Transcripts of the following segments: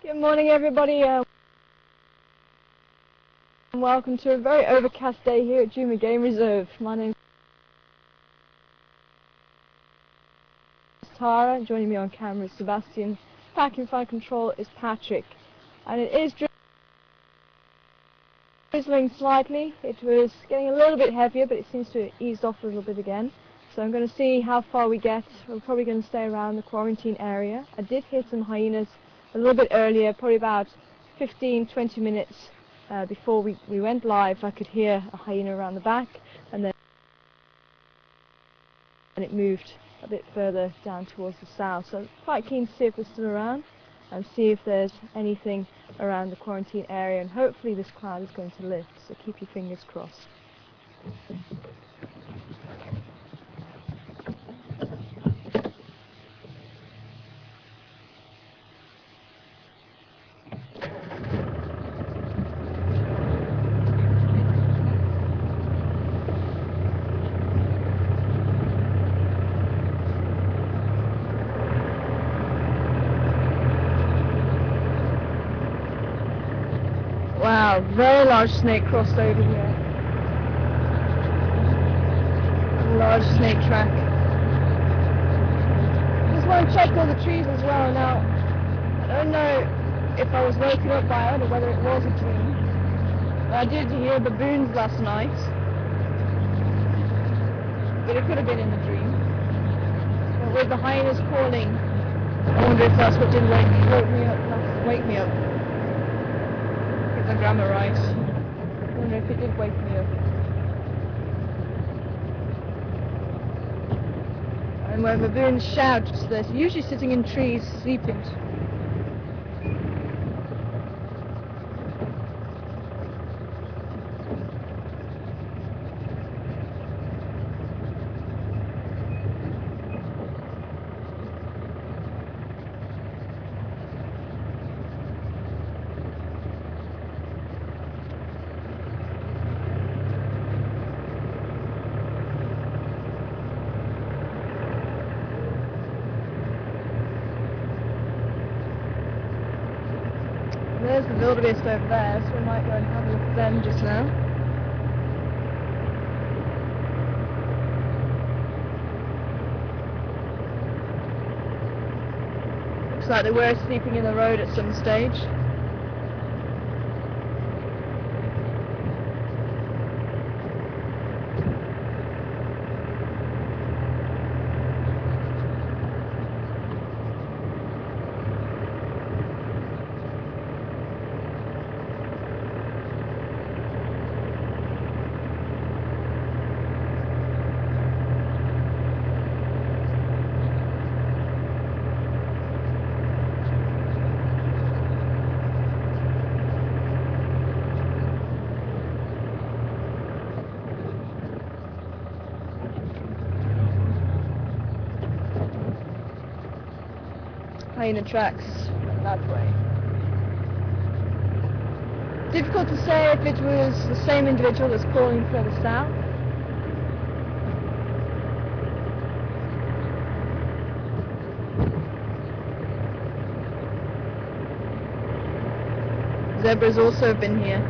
Good morning, everybody, and welcome to a very overcast day here at Juma Game Reserve. My name is Tara, and joining me on camera is Sebastian. Back in flight control is Patrick, and it is drizzling slightly. It was getting a little bit heavier, but it seems to have eased off a little bit again. So I'm going to see how far we get. We're probably going to stay around the quarantine area. I did hear some hyenas a little bit earlier, probably about 15-20 minutes before we went live. I could hear a hyena around the back, and then it moved a bit further down towards the south. So I'm quite keen to see if they're still around and see if there's anything around the quarantine area, and hopefully this cloud is going to lift, so keep your fingers crossed. Wow, very large snake crossed over here. A large snake track. Just want to check all the trees as well. Now, I don't know if I was woken up by it or whether it was a dream. But I did hear baboons last night. But it could have been in the dream. But with the hyenas calling, I wonder if that's what did wake me up. The grammar right. I wonder if it did wake me up. And when baboons shout, they're usually sitting in trees sleeping. There's the wildebeest over there, so we might go and have a look at them just now. Looks like they were sleeping in the road at some stage. Hyena tracks that way. Difficult to say if it was the same individual that's calling further south. Zebras also have been here.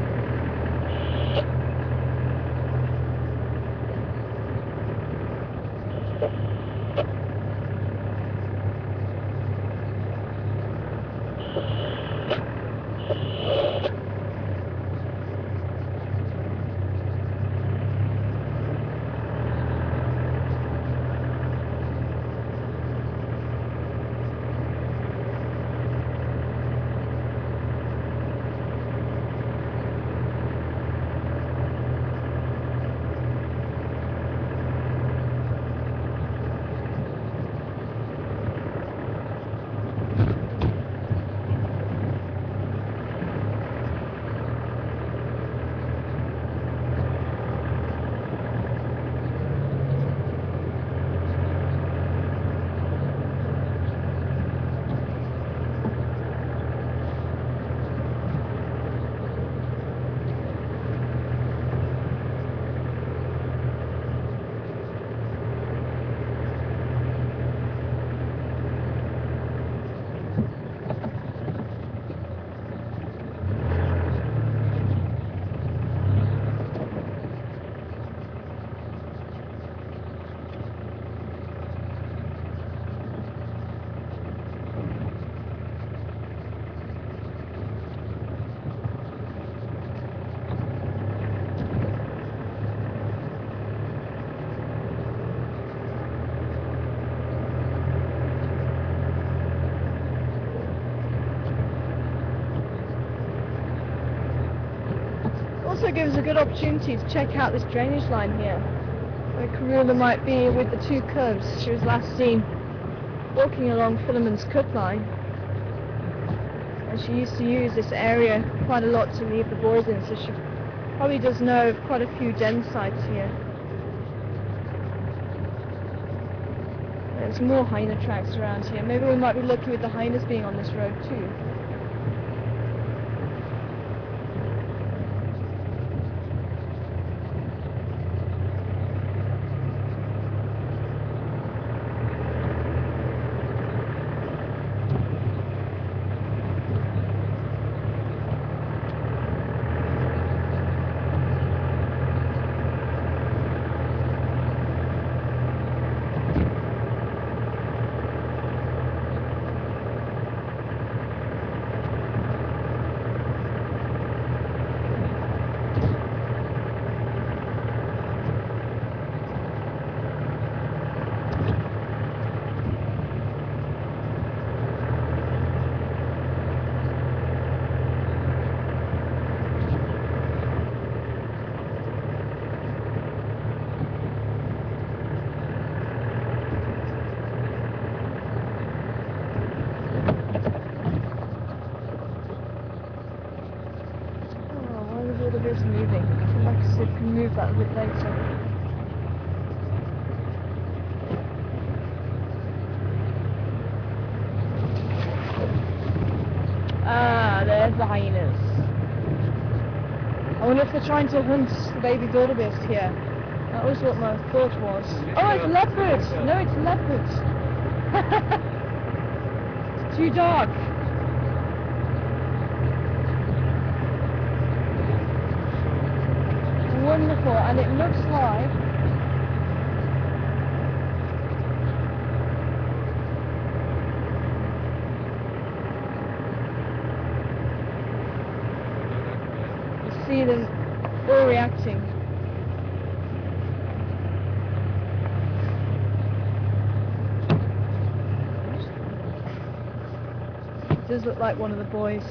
give us a good opportunity to check out this drainage line here, where Karula might be with the two cubs. She was last seen walking along Philemon's cut line, and she used to use this area quite a lot to leave the boys in, so she probably does know of quite a few den sites here. There's more hyena tracks around here. Maybe we might be lucky with the hyenas being on this road too. Moving. I'd like to see if we can move that a bit later. Ah, there's the hyenas. I wonder if they're trying to hunt the baby wildebeest here. That was what my thought was. Oh, it's leopards! No, it's leopards! It's too dark. Wonderful, and it looks like you see them all reacting. It does look like one of the boys.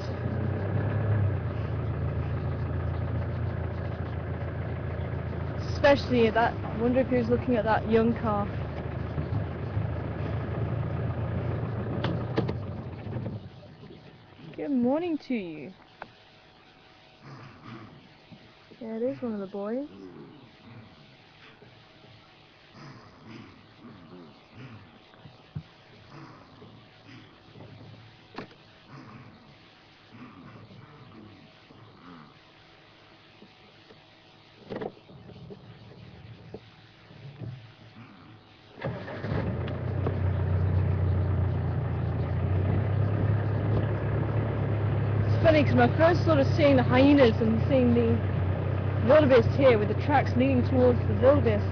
Especially at that, I wonder if he was looking at that young calf. Good morning to you. Yeah, it is one of the boys. Funny because when I first started seeing the hyenas and seeing the wildebeest here with the tracks leading towards the wildebeest,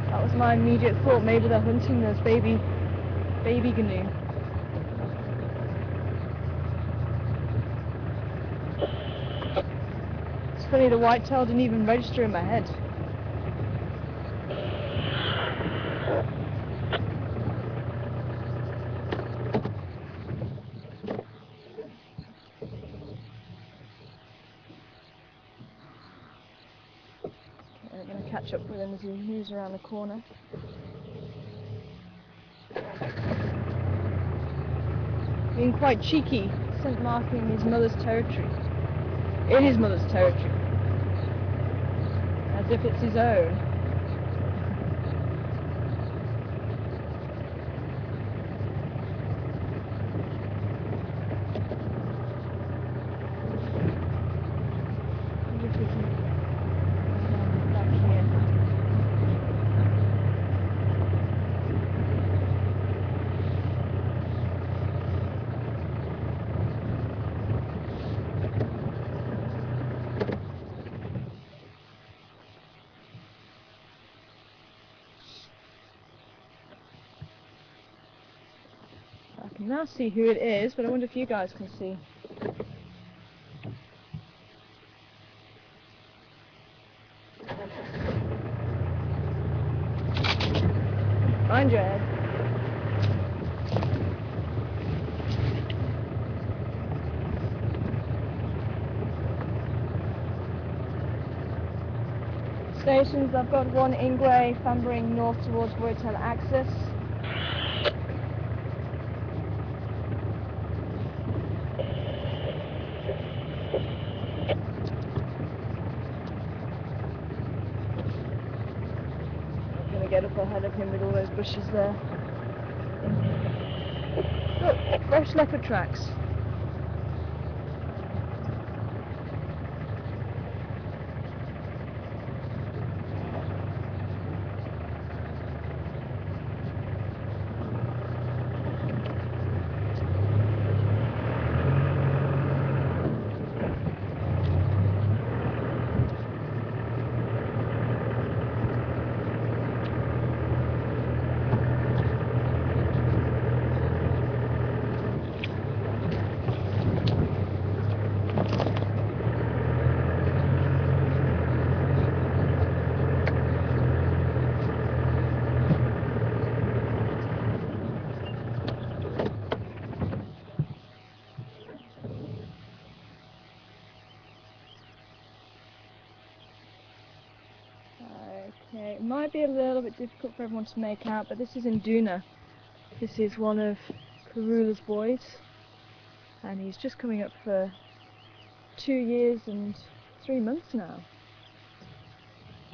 that was my immediate thought. Maybe they're hunting those baby gnu. It's funny, the whitetail didn't even register in my head. We're going to catch up with him as he moves around the corner. Being quite cheeky, scent marking his mother's territory. In his mother's territory. As if it's his own. I can now see who it is, but I wonder if you guys can see. Mind your head. stations. I've got one Ingwe thundering north towards Voitel axis. I'm going to get up ahead of him with all those bushes there. Look, fresh leopard tracks. Okay, it might be a little bit difficult for everyone to make out, but this is Nduna. This is one of Karula's boys, and he's just coming up for 2 years and 3 months now.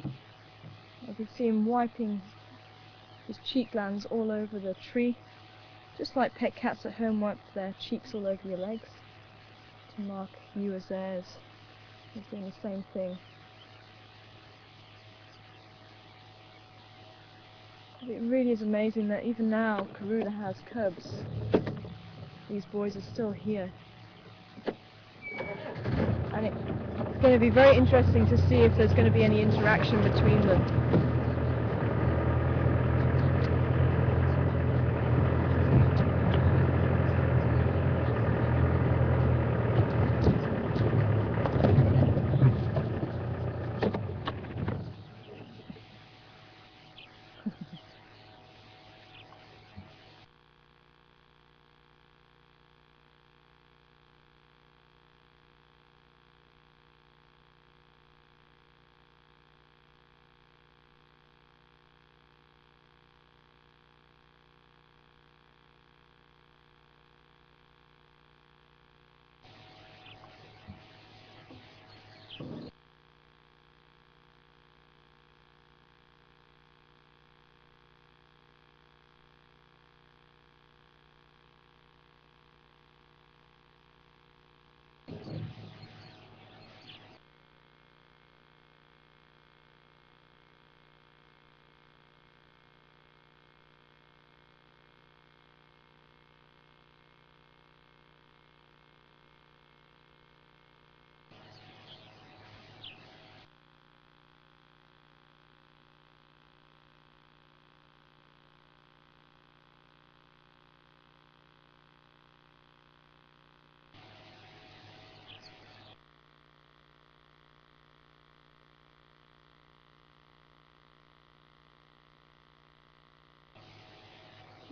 You can see him wiping his cheek glands all over the tree, just like pet cats at home wipe their cheeks all over your legs to mark you as theirs. He's doing the same thing. It really is amazing that even now Karula has cubs. These boys are still here. And it's going to be very interesting to see if there's going to be any interaction between them.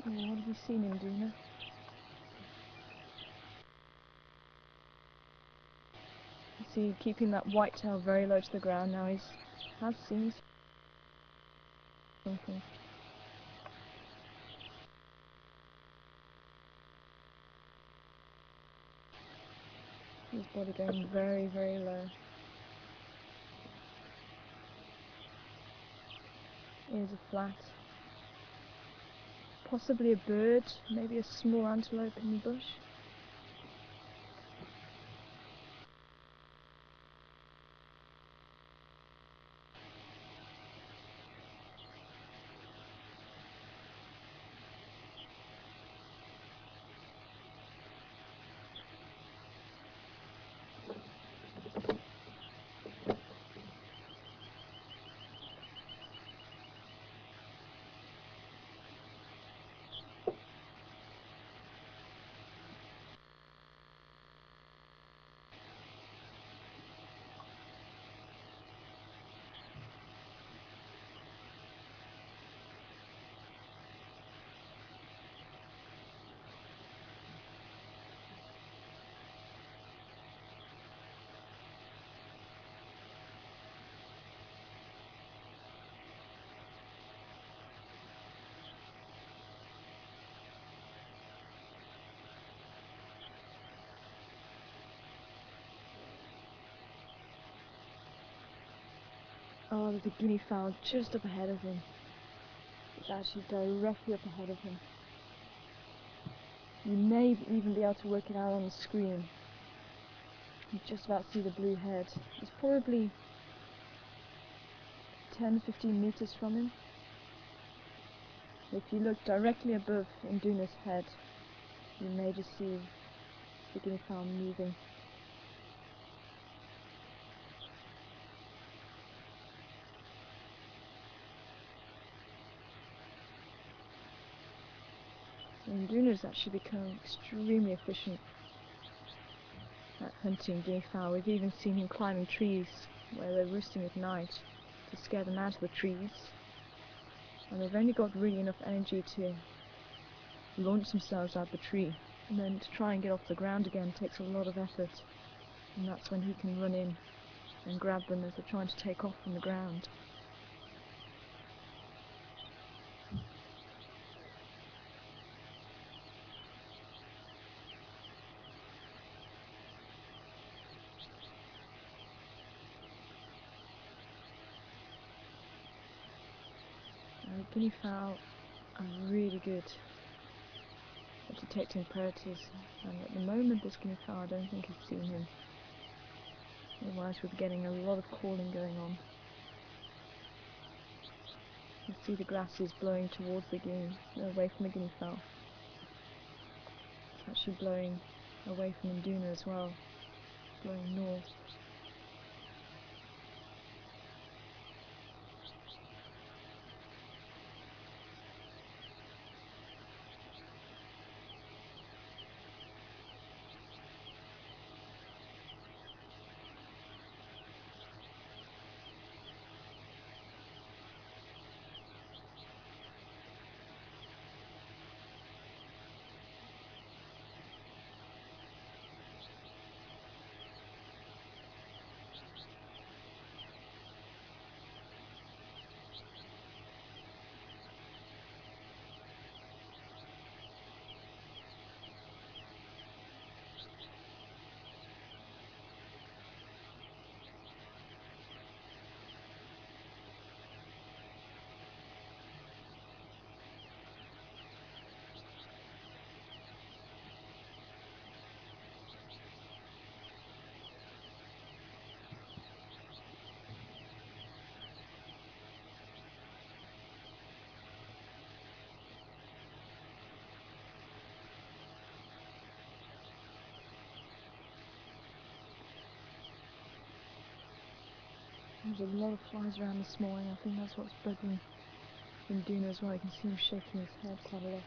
Oh, what have you seen him do now? You see, keeping that white tail very low to the ground now. He has seen something. His body going very, very low. Ears are flat. Possibly a bird, maybe a small antelope in the bush. Oh, there's a guinea fowl just up ahead of him. It's actually directly up ahead of him. You may even be able to work it out on the screen. You just about see the blue head. It's probably 10-15 meters from him. If you look directly above Induna's head, you may just see the guinea fowl moving. Induna's actually become extremely efficient at hunting guinea fowl. We've even seen him climbing trees where they're roosting at night to scare them out of the trees. And they've only got really enough energy to launch themselves out the tree, and then to try and get off the ground again takes a lot of effort, and that's when he can run in and grab them as they're trying to take off from the ground. Guinea fowl are really good at detecting predators, and at the moment this guinea fowl, I don't think has seen him. Otherwise we'd be getting a lot of calling going on. You see the grasses blowing towards the guinea, away from the guinea fowl. It's actually blowing away from Induna as well, blowing north. There's a lot of flies around this morning. I think that's what's bugging Induna as well. You can see him shaking his head quite a lot.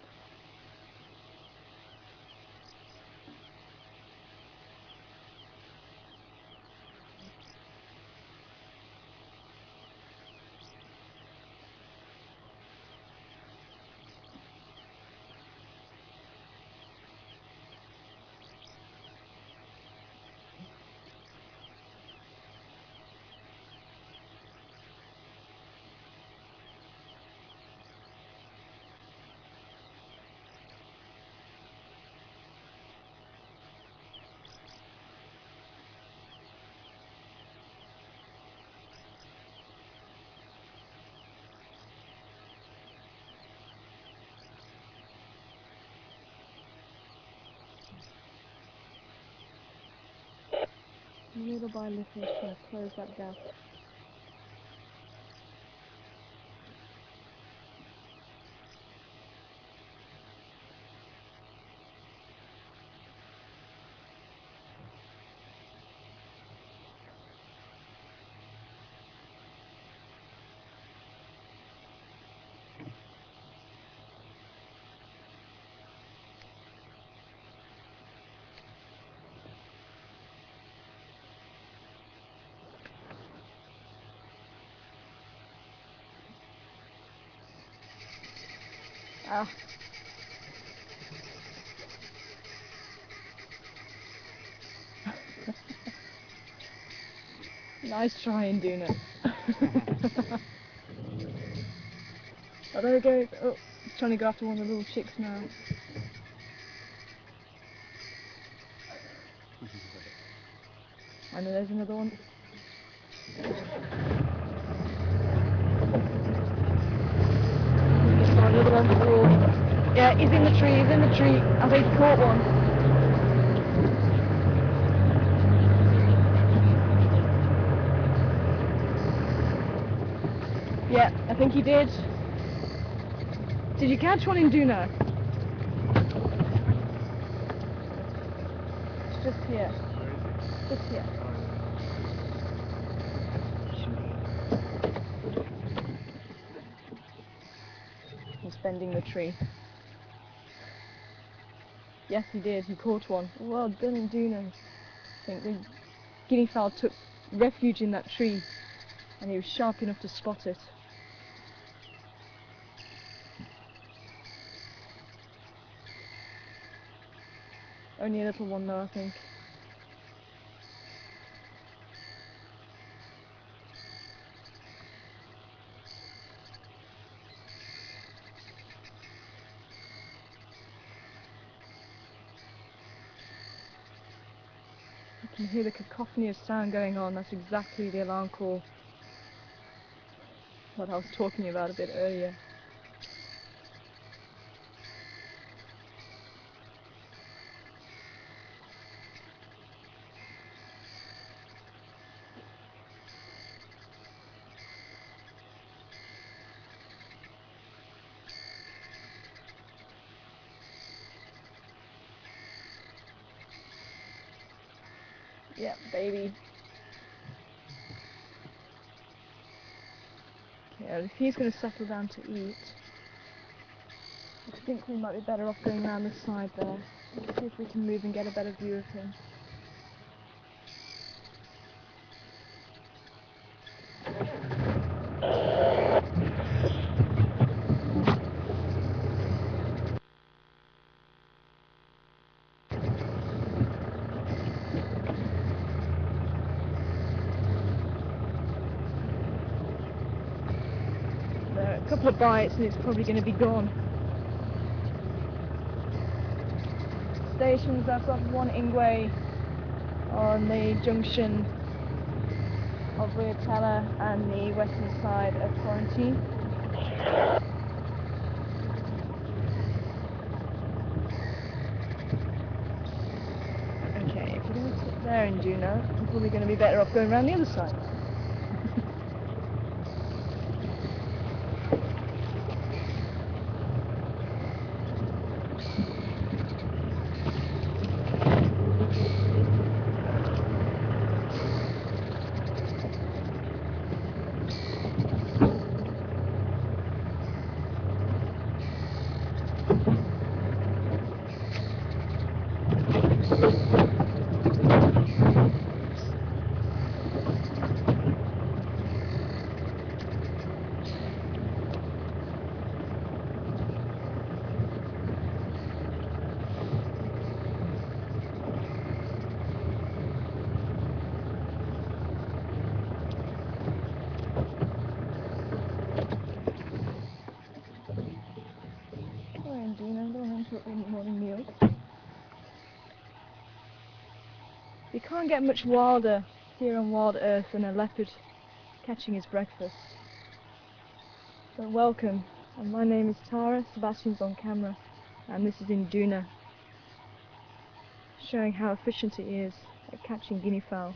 Little by little, just trying to close that gap. Ah. Nice try, Induna. Oh, there we go. Oh, he's trying to go after one of the little chicks now. And then there's another one. another one for all. Yeah, he's in the tree, he's in the tree. I think he caught one. Yeah, I think he did. Did you catch one in Duna? It's just here. Just here. He's bending the tree. Yes, he did. He caught one. Well done in Duna. I think the guinea fowl took refuge in that tree and he was sharp enough to spot it. Only a little one though, I think. You can hear the cacophony of sound going on. That's exactly the alarm call that I was talking about a bit earlier. Yeah, baby. Okay, well, if he's going to settle down to eat, I think we might be better off going around the side there. See if we can move and get a better view of him. There, a couple of bites and it's probably going to be gone. Stations, I've got one Ingwe on the junction of Riatella and the western side of Quarantine. Okay, if we're going to sit there in Juno, I'm probably going to be better off going around the other side. Sorry, Juno, I don't want to interrupt your morning meal. You can't get much wilder here on Wild Earth than a leopard catching his breakfast. So welcome, and my name is Tara, Sebastian's on camera, and this is in Duna, showing how efficient it is at catching guinea fowl.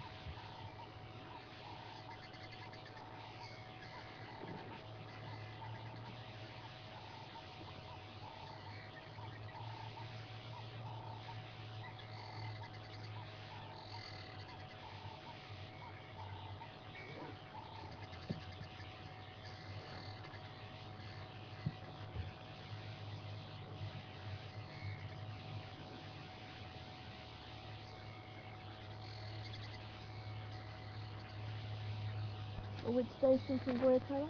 Which station from Riatella?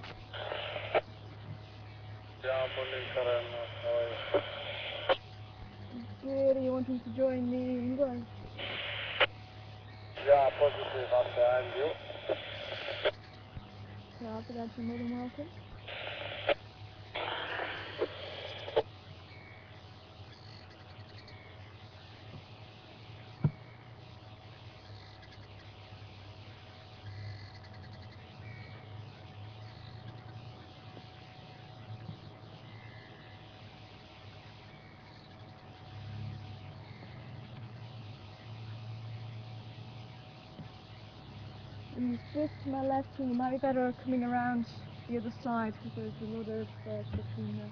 Good, are you wanting to join the England? Yeah, positive behind you. So after that, you're more than welcome. He's just to my left, and he might be better coming around the other side because there's a lot of stuff in there.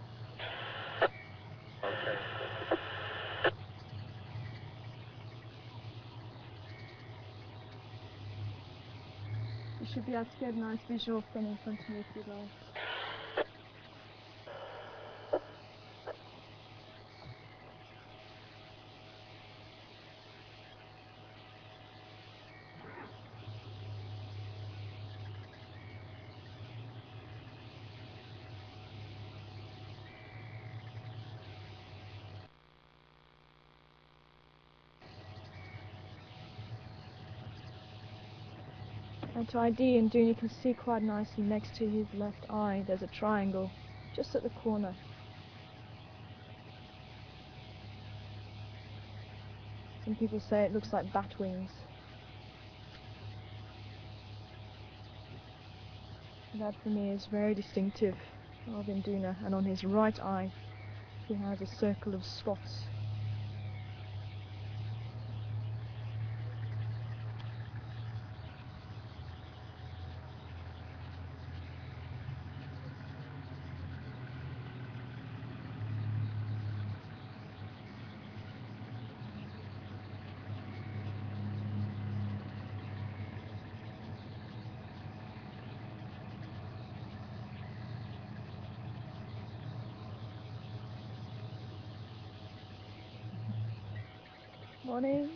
Okay. You should be able to get a nice visual from in front of me if you'd like. And to ID and Dune, you can see quite nicely next to his left eye there's a triangle just at the corner. Some people say it looks like bat wings. That for me is very distinctive of Induna, and on his right eye he has a circle of spots. Morning.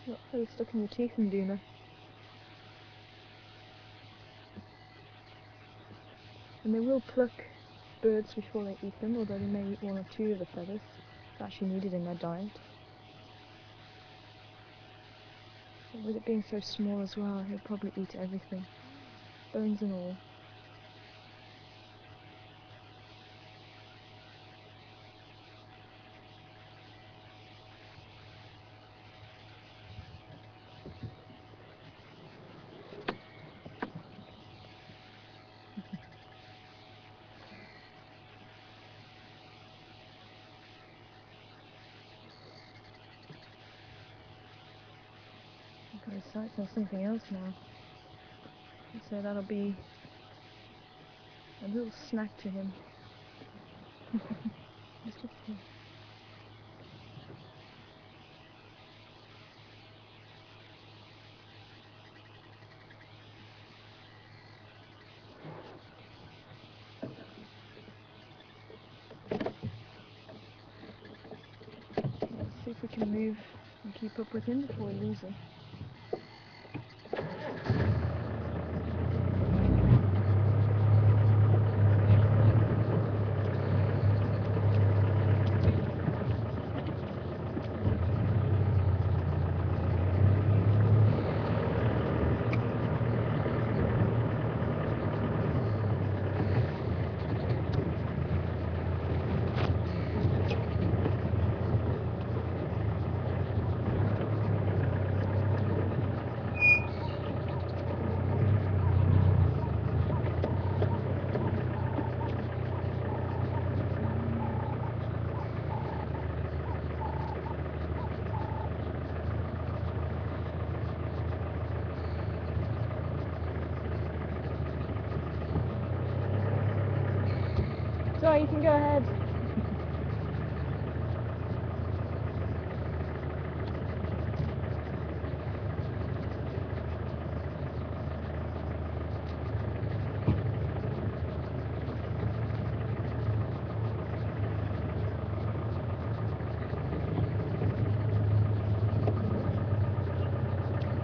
Not really stuck in your teeth, Induna. And they will pluck birds before they eat them, although they may eat one or two of the feathers. It's actually needed in their diet. But with it being so small as well, he'll probably eat everything, bones and all. I've got his sights on something else now. So that'll be a little snack to him. Just a few. Let's see if we can move and keep up with him before we lose him. Sorry, you can go ahead.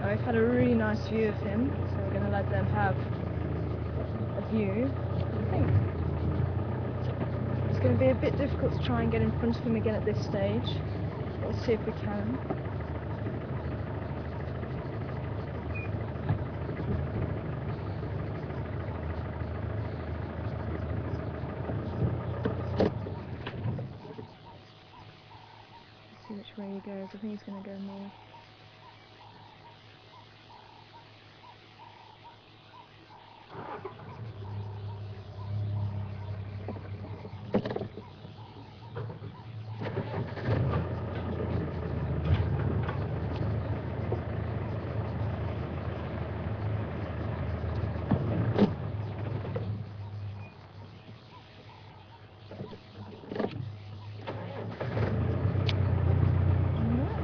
I've had a really nice view of him, so we're going to let them have a view. I think it's going to be a bit difficult to try and get in front of him again at this stage. We'll see if we can. where he goes. I think he's going to go north.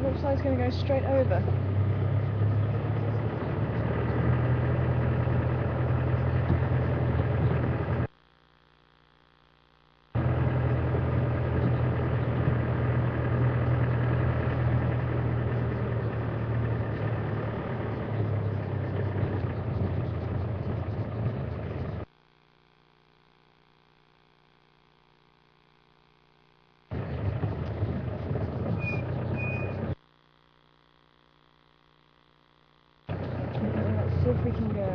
Looks like it's going to go straight over. Let's see if we can go.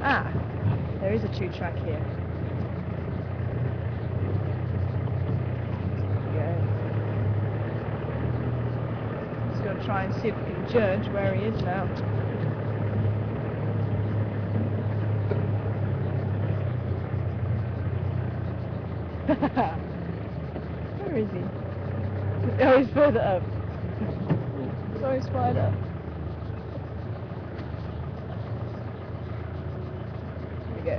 Ah, there is a 2-track here. Just going to try and see if we can judge where he is now. Where is he? Oh, he's further up. Sorry, spider. Here we go.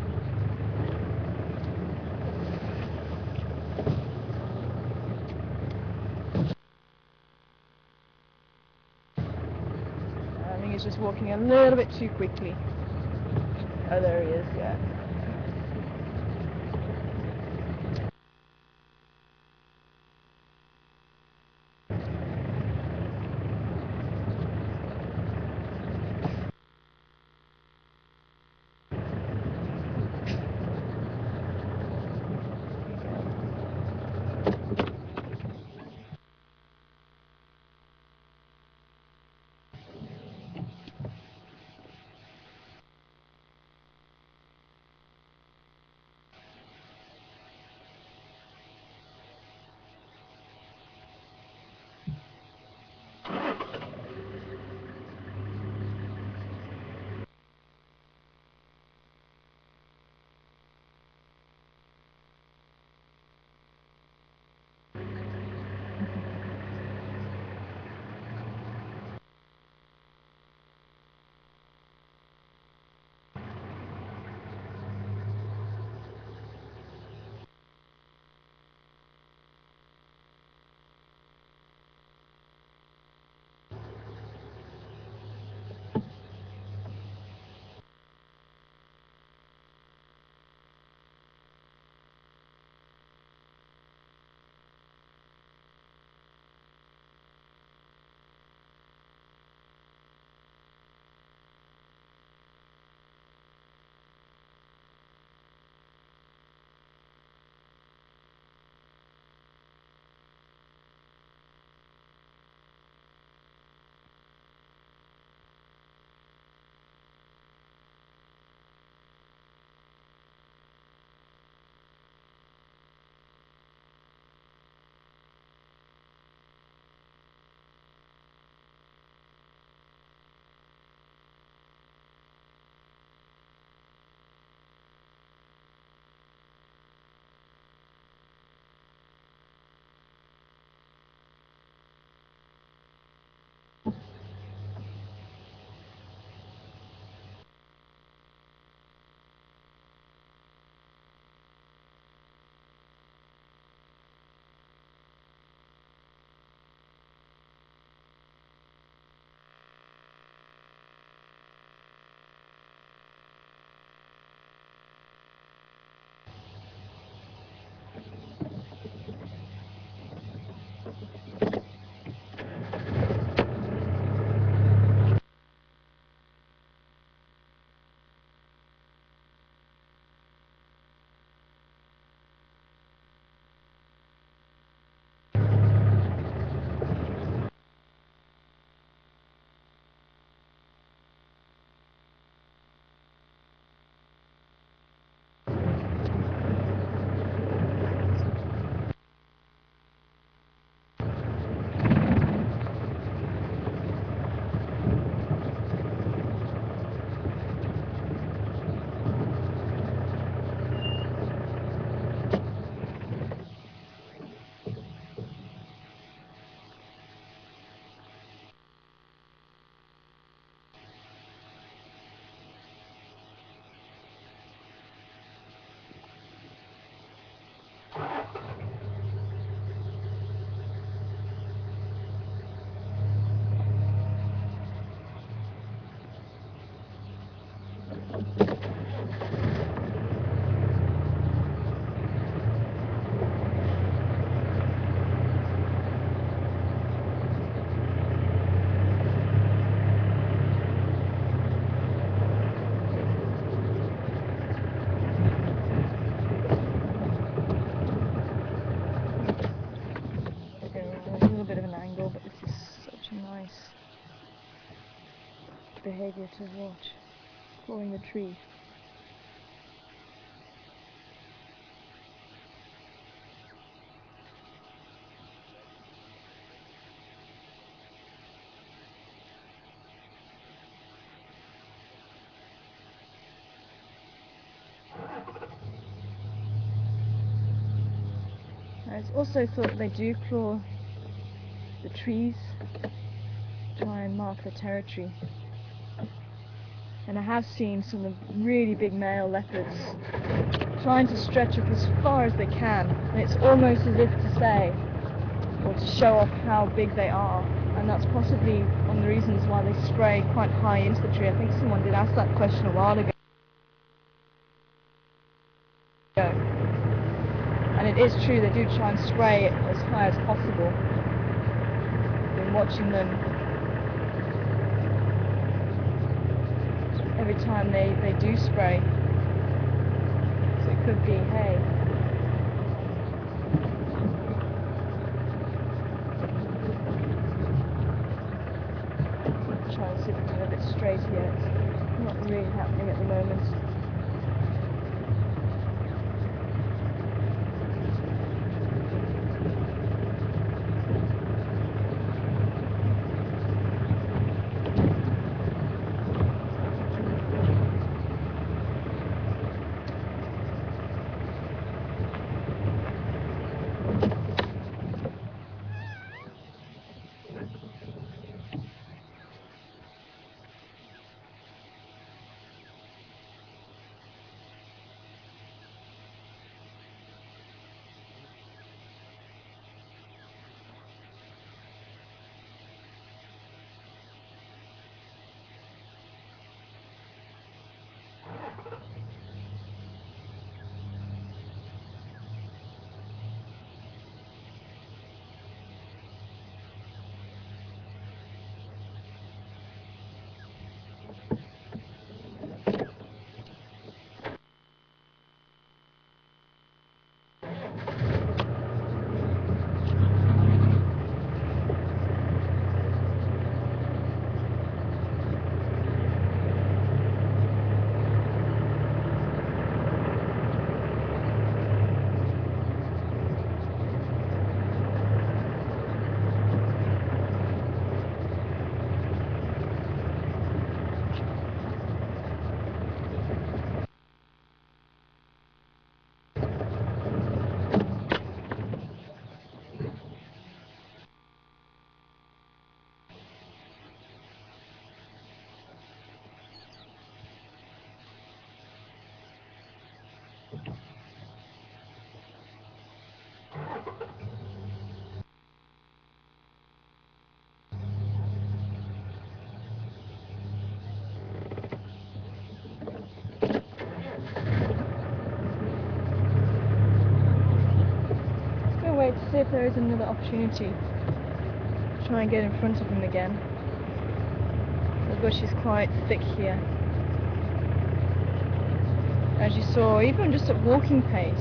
I think he's just walking a little bit too quickly. Oh, there he is, yeah. behaviour to watch, clawing the tree. Now it's also thought that they do claw the trees, try and mark the territory. And I have seen some of the really big male leopards trying to stretch up as far as they can, and it's almost as if to say, or to show off how big they are, and that's possibly one of the reasons why they spray quite high into the tree. I think someone did ask that question a while ago. And it is true, they do try and spray it as high as possible. I've been watching them every time they do spray. So it could be, hey, trying to see if we can get a bit straight here. It's not really happening at the moment. Wait to see if there is another opportunity to try and get in front of him again. The bush is quite thick here. As you saw, even just at walking pace,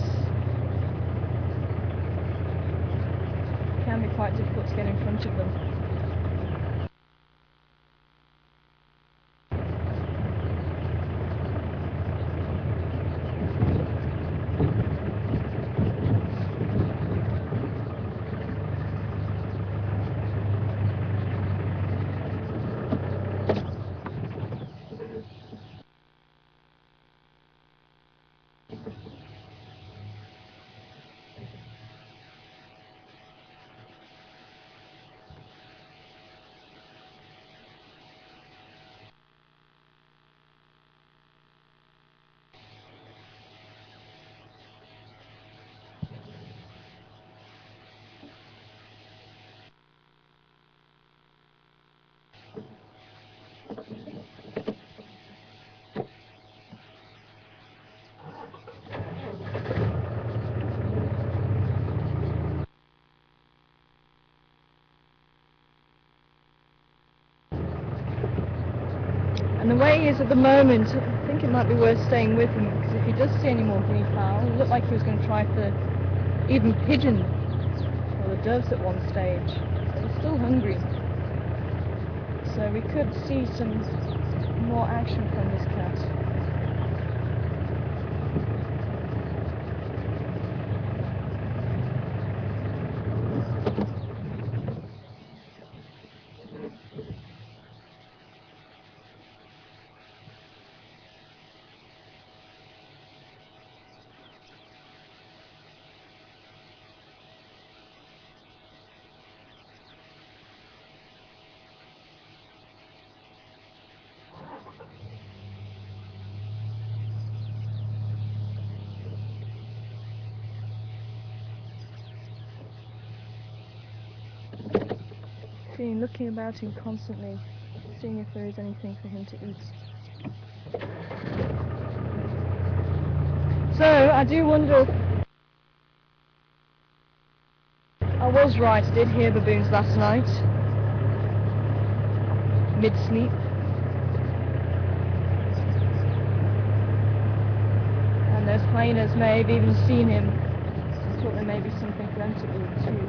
it can be quite difficult to get in front of them. And the way he is at the moment, I think it might be worth staying with him, because if he does see any more guinea fowl, it looked like he was going to try for even pigeons or the doves at one stage. So he's still hungry. So we could see some more action from this cat. Looking about him constantly, seeing if there is anything for him to eat. So, I do wonder if I was right, I did hear baboons last night, mid-sleep. And those hyenas may have even seen him, thought there may be something for them to eat too.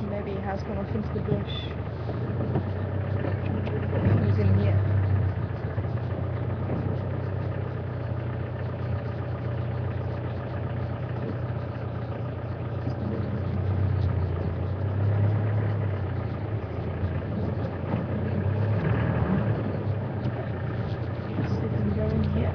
Maybe he has gone off into the bush. He's in here. Let's see if we can go in here.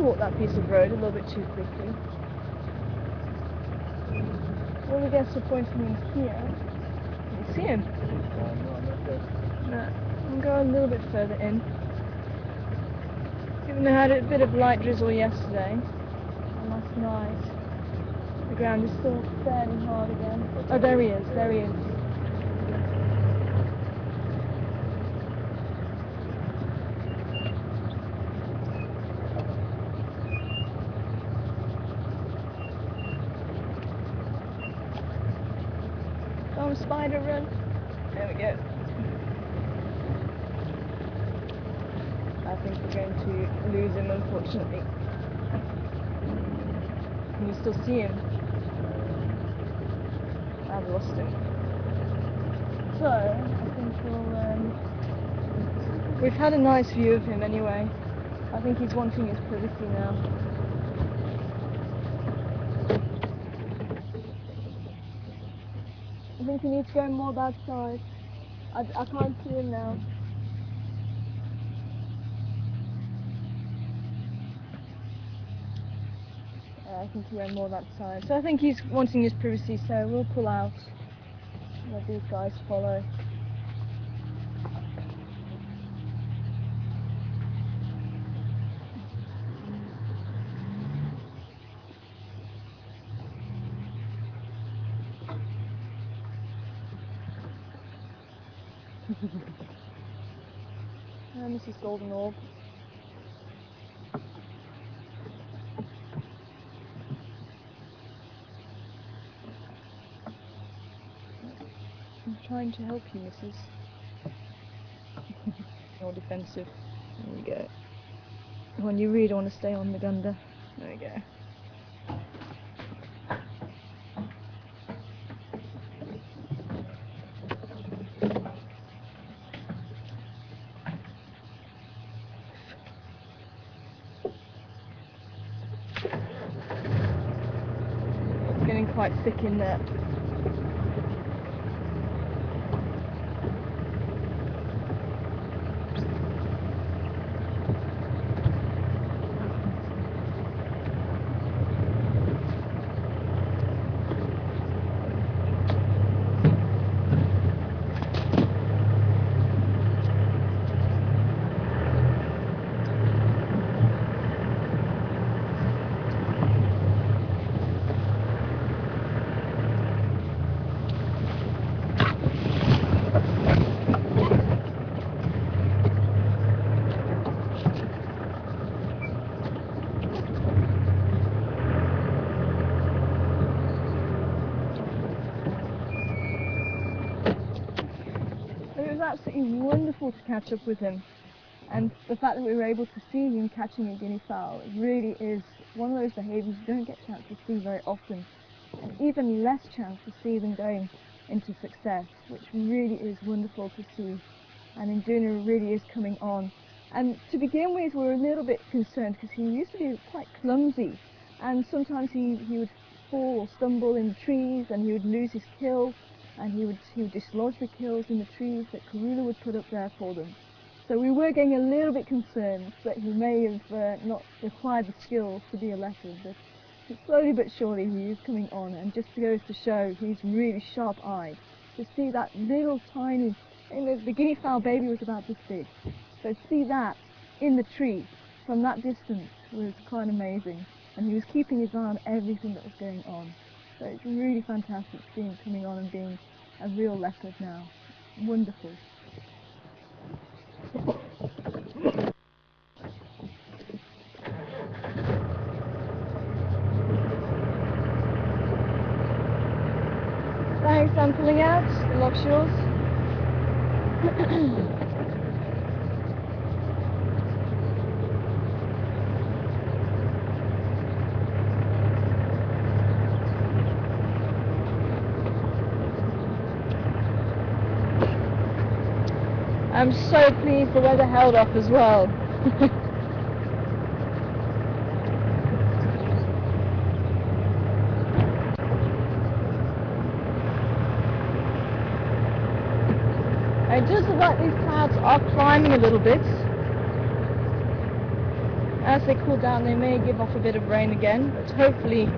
Walk that piece of road a little bit too quickly. When we get to the point from here, can you see him? No, I'm going a little bit further in. Even though I had a bit of light drizzle yesterday and last night, the ground is still fairly hard again. Oh, there he is, there he is. Oh, spider, run. There we go. I think we're going to lose him, unfortunately. Can you still see him? I've lost him. So, I think we've had a nice view of him anyway. I think he's wanting his privacy now. I think he needs to go more that side. I can't see him now. I think he went more that side. So I think he's wanting his privacy, so we'll pull out. Let these guys follow. And this is Golden Orb. I'm trying to help you, missus. You're defensive. There you go. When you really want to stay on the Gunda. There we go. It's getting quite thick in there. absolutely wonderful to catch up with him. And the fact that we were able to see him catching a guinea fowl really is one of those behaviours you don't get a chance to see very often, and even less chance to see them going into success, which really is wonderful to see. And Induna really is coming on. And to begin with, we were a little bit concerned because he used to be quite clumsy, and sometimes he would fall or stumble in the trees, and he would lose his kill, and he would dislodge the kills in the trees that Karula would put up there for them. So we were getting a little bit concerned that he may have not acquired the skills to be a leopard, but slowly but surely he is coming on, and just goes to show he's really sharp-eyed. To see that little tiny, the guinea fowl baby was about this big, so to see that in the tree from that distance was quite amazing, and he was keeping his eye on everything that was going on. So it's really fantastic to see him coming on and being a real leopard now. Wonderful. Thanks, I'm pulling out the lockshores. I'm so pleased the weather held off as well. It does look like these clouds are climbing a little bit. As they cool down, they may give off a bit of rain again, but hopefully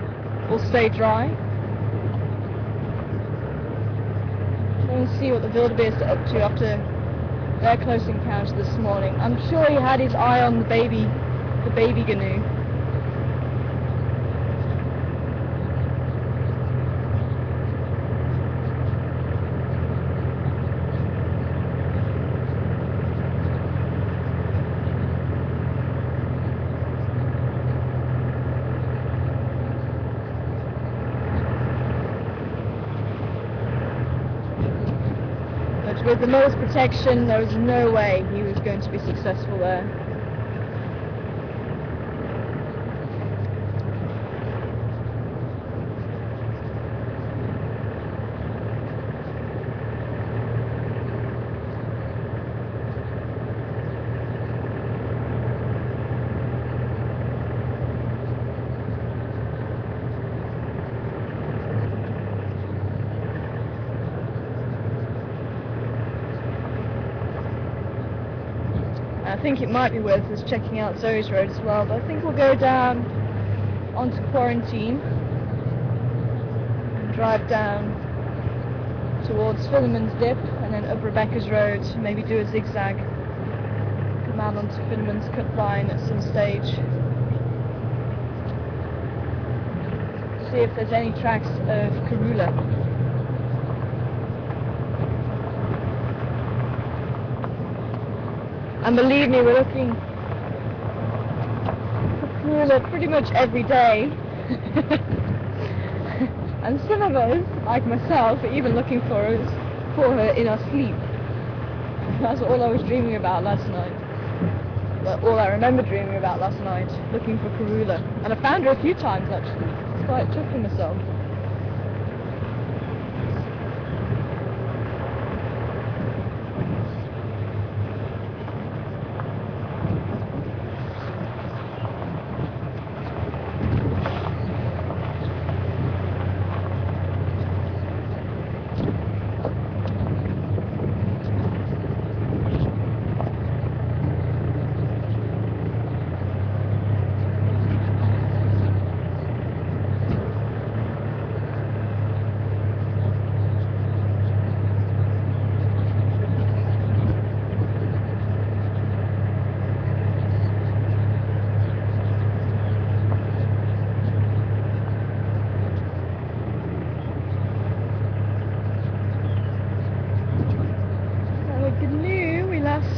will stay dry. Let's see what the wildebeest are up to after their close encounter this morning. I'm sure he had his eye on the baby gnu. With the nose protection, there was no way he was going to be successful there. I think it might be worth us checking out Zoe's road as well, but I think we'll go down onto Quarantine and drive down towards Filliman's Dip and then up Rebecca's Road, maybe do a zigzag, come out onto Filliman's Cut Line at some stage, see if there's any tracks of Karula. And believe me, we're looking for Karula pretty much every day. And some of us, like myself, are even looking for her in our sleep. That's all I was dreaming about last night. Well, all I remember dreaming about last night, looking for Karula. And I found her a few times actually. I started chuckling myself.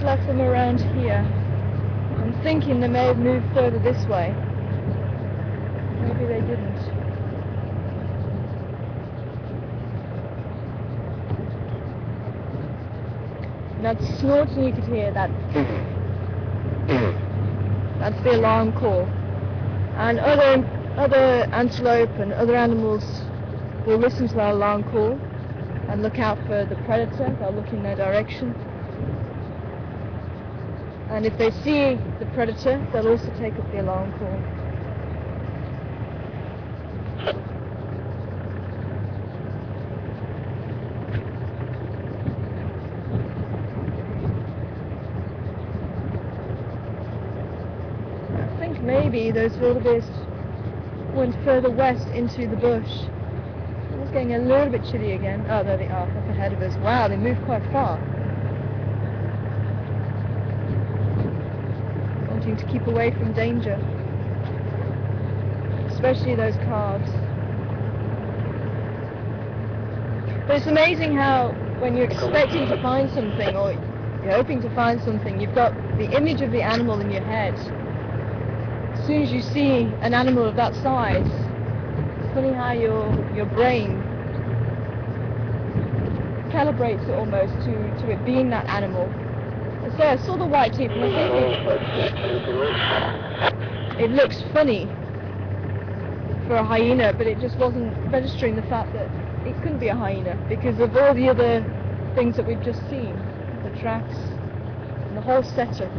Left them around here. I'm thinking they may have moved further this way. Maybe they didn't. And that snorting you could hear, that's the alarm call. And other antelope and other animals will listen to that alarm call and look out for the predator. They'll look in their direction. And if they see the predator, they'll also take up the alarm call. I think maybe those wildebeest went further west into the bush. It's getting a little bit chilly again. Oh, there they are, up ahead of us. Wow, they moved quite far. Wanting to keep away from danger. Especially those calves. But it's amazing how when you're expecting to find something or you're hoping to find something, you've got the image of the animal in your head. As soon as you see an animal of that size, it's funny how your brain calibrates it almost to it being that animal. And so I saw the white teeth and I think it looks funny for a hyena, but it just wasn't registering the fact that it couldn't be a hyena because of all the other things that we've just seen, the tracks and the whole setup.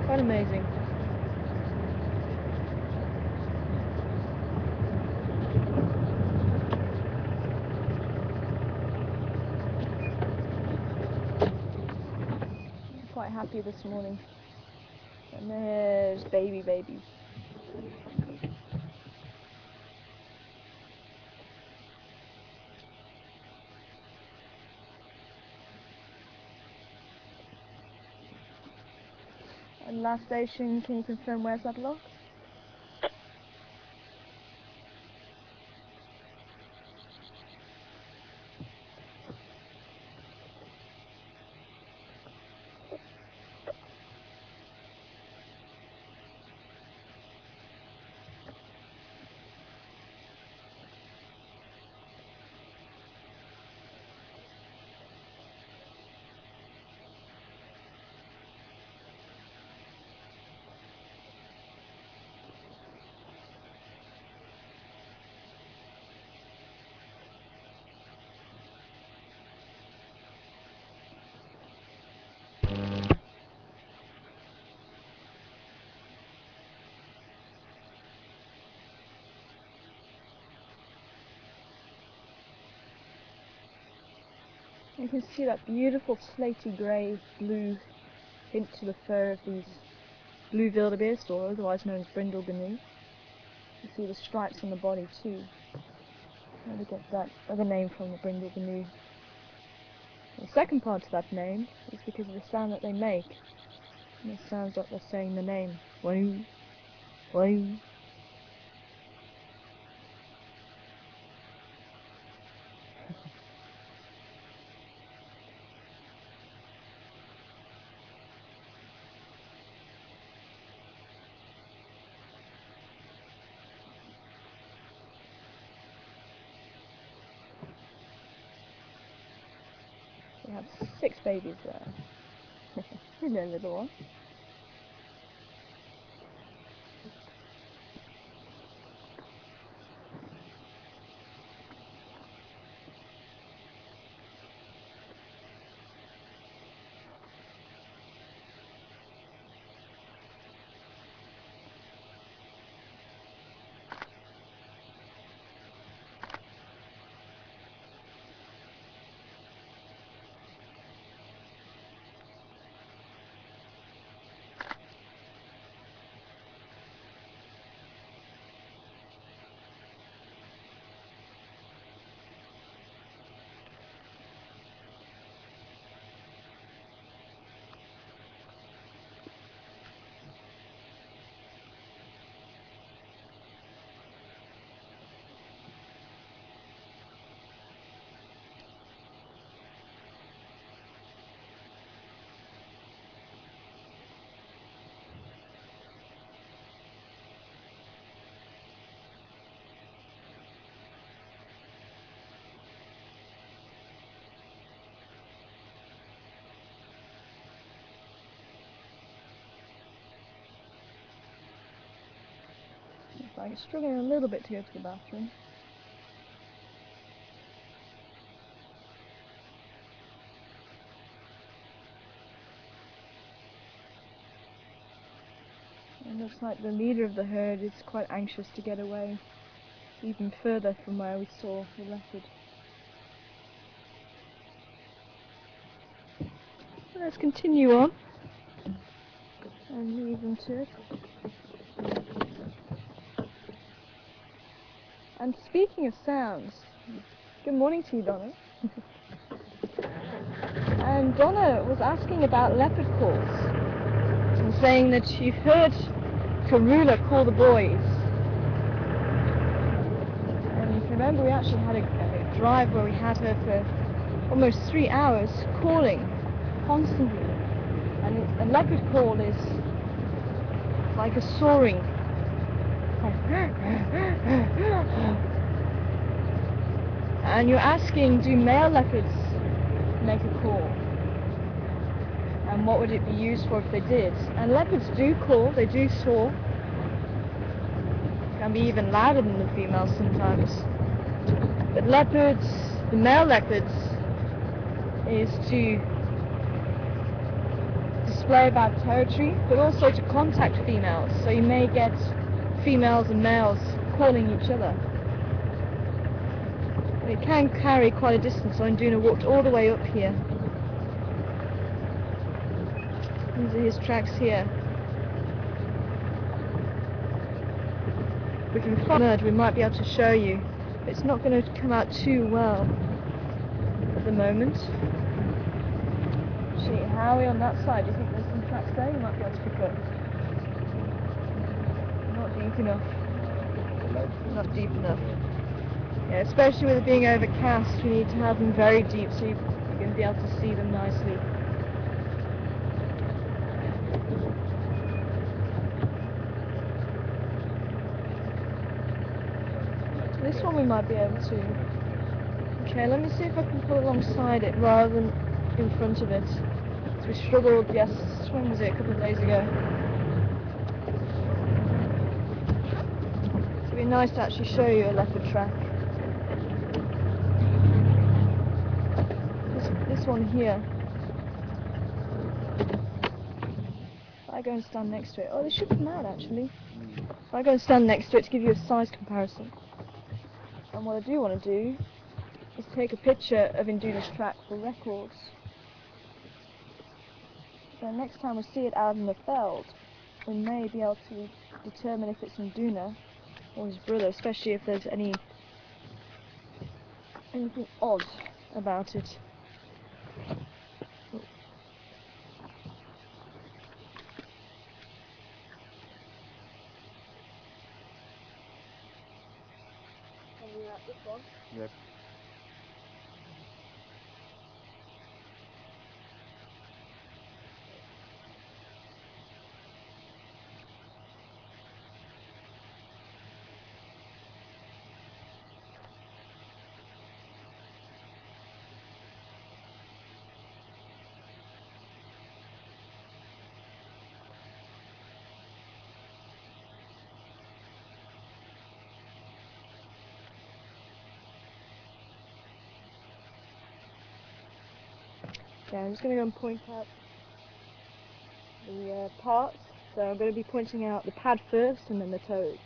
Quite amazing. Quite happy this morning. And there's baby. And last station, can you confirm where's that lock? You can see that beautiful slaty grey blue hint to the fur of these blue wildebeest, or otherwise known as brindle gnu. You see the stripes on the body too. Where they get that other name from, the brindle gnu. The second part to that name is because of the sound that they make. And it sounds like they're saying the name. Wahoo, wahoo. We have 6 babies there. Hello, little one. I'm struggling a little bit to go to the bathroom. It looks like the leader of the herd is quite anxious to get away even further from where we saw the leopard. Let's continue on and leave them to it. And speaking of sounds, good morning to you, Donna. And Donna was asking about leopard calls and saying that you've heard Karula call the boys. And if you remember, we actually had a drive where we had her for almost 3 hours calling constantly. And a leopard call is like a soaring. And you're asking, do male leopards make a call? And what would it be used for if they did? And leopards do call, they do soar. Can be even louder than the females sometimes. But leopards, the male leopards, is to display about territory, but also to contact females. So you may get females and males calling each other. It can carry quite a distance. So Nduna walked all the way up here. These are his tracks here. We can find it, we might be able to show you. But it's not going to come out too well at the moment. Actually, Howie, on that side, do you think there's some tracks there you might be able to pick up? Not deep enough. Not deep enough. Yeah, especially with it being overcast, we need to have them very deep so you're going to be able to see them nicely. This one we might be able to. Okay, let me see if I can pull alongside it rather than in front of it. So we struggled, yes, when was it, a couple of days ago. So it'd be nice to actually show you a leopard track. This one here. If I go and stand next to it, oh, they should come out actually. If I go and stand next to it to give you a size comparison. And what I do want to do is take a picture of Nduna's track for records. So next time we see it out in the veld, we may be able to determine if it's Nduna or his brother, especially if there's anything odd about it. This one? Yep. Okay, I'm just going to go and point out the parts. So I'm going to be pointing out the pad first and then the toes.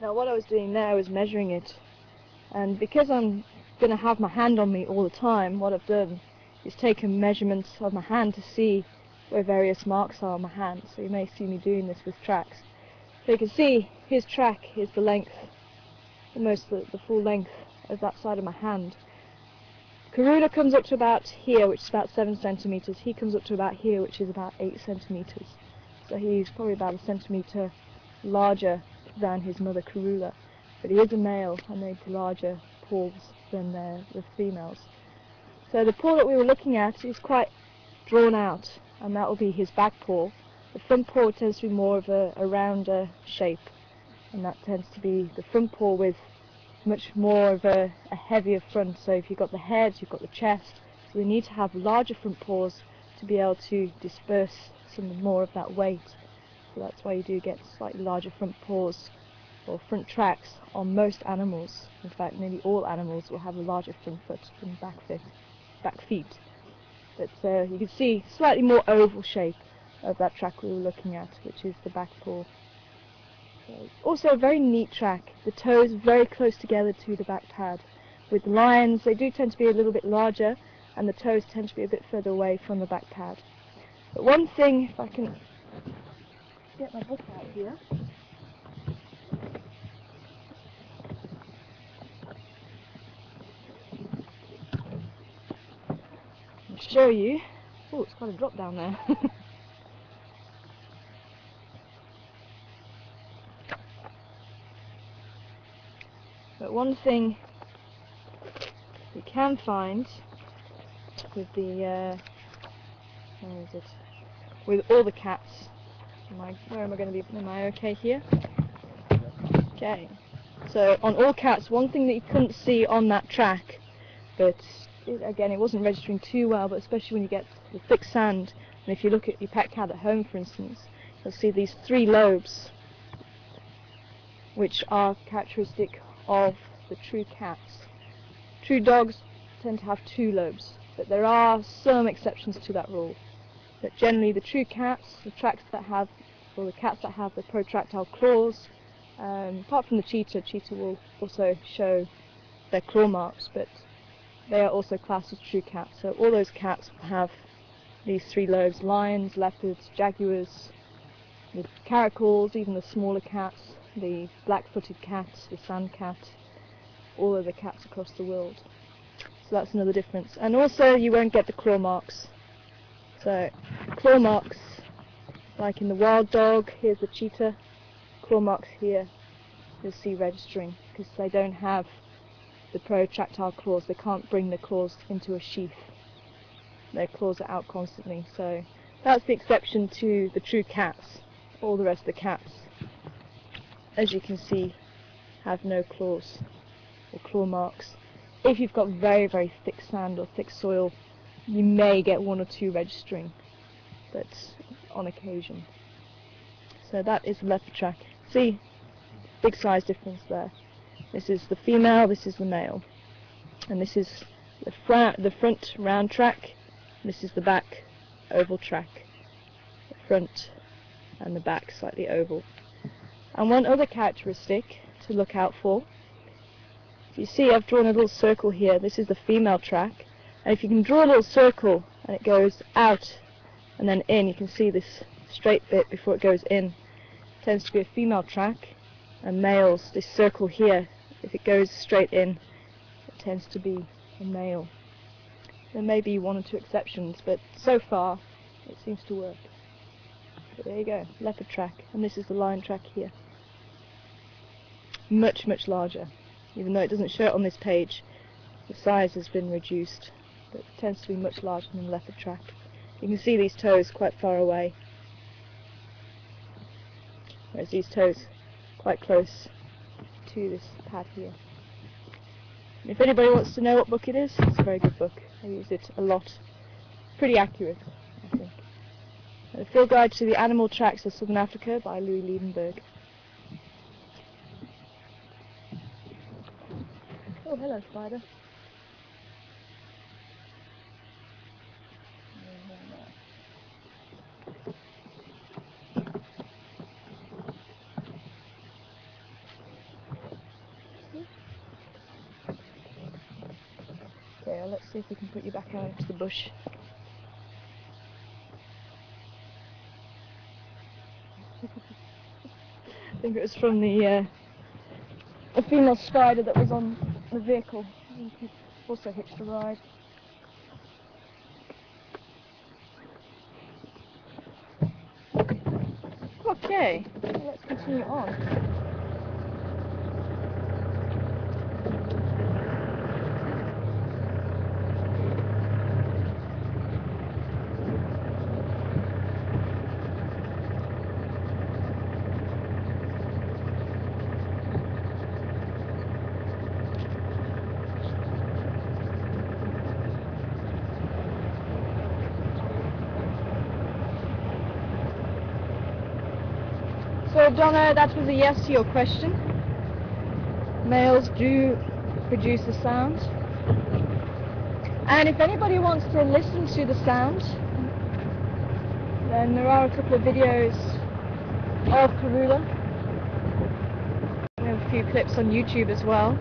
Now what I was doing there was measuring it, and because I'm going to have my hand on me all the time, what I've done is taken measurements of my hand to see where various marks are on my hand. So you may see me doing this with tracks. So you can see his track is the length, almost the full length of that side of my hand. Karuna comes up to about here, which is about 7 centimetres. He comes up to about here, which is about 8 centimetres. So he's probably about a centimetre larger than his mother Karula, but he is a male and they have larger paws than the females. So the paw that we were looking at is quite drawn out, and that will be his back paw. The front paw tends to be more of a rounder shape, and that tends to be the front paw with much more of a heavier front. So if you've got the head, you've got the chest, so we need to have larger front paws to be able to disperse some more of that weight. So that's why you do get slightly larger front paws or front tracks on most animals. In fact, nearly all animals will have a larger front foot than back feet. But you can see slightly more oval shape of that track we were looking at, which is the back paw. So also a very neat track. The toes very close together to the back pad. With lions, they do tend to be a little bit larger, and the toes tend to be a bit further away from the back pad. But one thing, if I can get my book out here. I'll show you. Oh, it's quite a drop down there. But one thing you can find with the where is it? With all the cats. Where am I going to be? Am I okay here? Okay. So on all cats, one thing that you couldn't see on that track, but again it wasn't registering too well, but especially when you get the thick sand, and if you look at your pet cat at home for instance, you'll see these 3 lobes, which are characteristic of the true cats. True dogs tend to have 2 lobes, but there are some exceptions to that rule. But generally the true cats, the cats that have the protractile claws, apart from the cheetah will also show their claw marks, but they are also classed as true cats. So all those cats have these 3 lobes: lions, leopards, jaguars, the caracals, even the smaller cats, the black-footed cats, the sand cat, all of the cats across the world. So that's another difference. And also you won't get the claw marks. So claw marks, like in the wild dog, here's the cheetah, claw marks here you'll see registering, because they don't have the protractile claws. They can't bring the claws into a sheath. Their claws are out constantly. So that's the exception to the true cats. All the rest of the cats, as you can see, have no claws or claw marks. If you've got very, very thick sand or thick soil, you may get 1 or 2 registering, but on occasion. So that is the leopard track. See, big size difference there. This is the female, this is the male, and this is the front round track, this is the back oval track. The front and the back slightly oval. And one other characteristic to look out for, if you see I've drawn a little circle here, this is the female track, and if you can draw a little circle and it goes out and then in, you can see this straight bit before it goes in, it tends to be a female track. And males, this circle here, if it goes straight in, it tends to be a male. There may be 1 or 2 exceptions, but so far it seems to work. So there you go, leopard track, and this is the lion track here. Much, much larger. Even though it doesn't show it on this page, the size has been reduced, but it tends to be much larger than the leopard track. You can see these toes quite far away, whereas these toes quite close to this pad here. And if anybody wants to know what book it is, it's a very good book. I use it a lot. Pretty accurate, I think. The Field Guide to the Animal Tracks of Southern Africa by Louis Liebenberg. Oh, hello, spider. Okay, well, let's see if we can put you back out into the bush. I think it was from the a female spider that was on the vehicle. I think he also hitched a ride. Okay, well, let's continue on. So Donna, that was a yes to your question. Males do produce a sound. And if anybody wants to listen to the sound, then there are a couple of videos of Karula. We have a few clips on YouTube as well.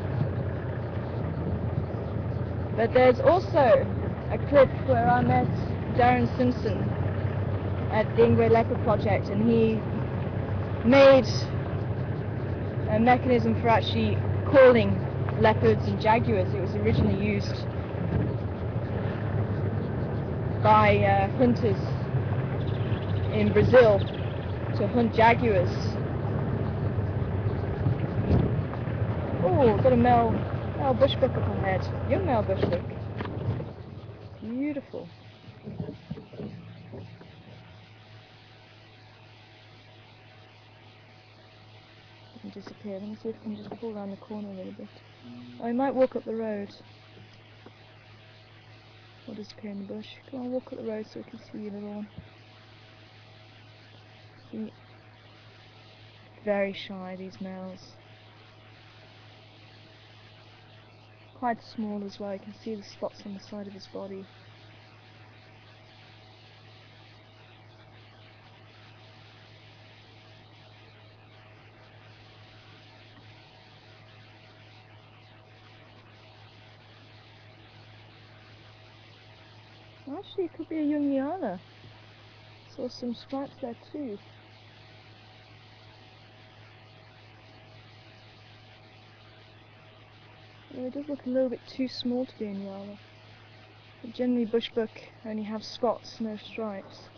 But there's also a clip where I met Darren Simpson at the Ingwe Leopard Project, and he made a mechanism for actually calling leopards and jaguars. It was originally used by hunters in Brazil to hunt jaguars. Oh, got a male bushbuck up ahead. Young male bushbuck. Beautiful. Can disappear. Let me see if I can just pull around the corner a little bit. Oh, he might walk up the road. Or disappear in the bush. Come on, walk up the road so we can see you, little one. See, very shy, these males. Quite small as well. You can see the spots on the side of his body. Actually, it could be a young Nyala. Saw some stripes there too. Yeah, it does look a little bit too small to be a Nyala. But generally bushbuck only have spots, no stripes.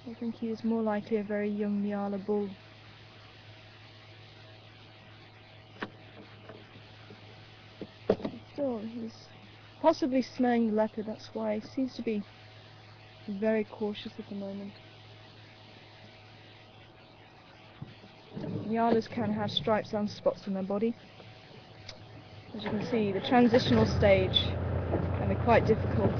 I think he is more likely a very young Nyala bull. Still, he's possibly smelling the leopard, that's why he seems to be very cautious at the moment. Nyalas can have stripes and spots on their body. As you can see, the transitional stage can be quite difficult.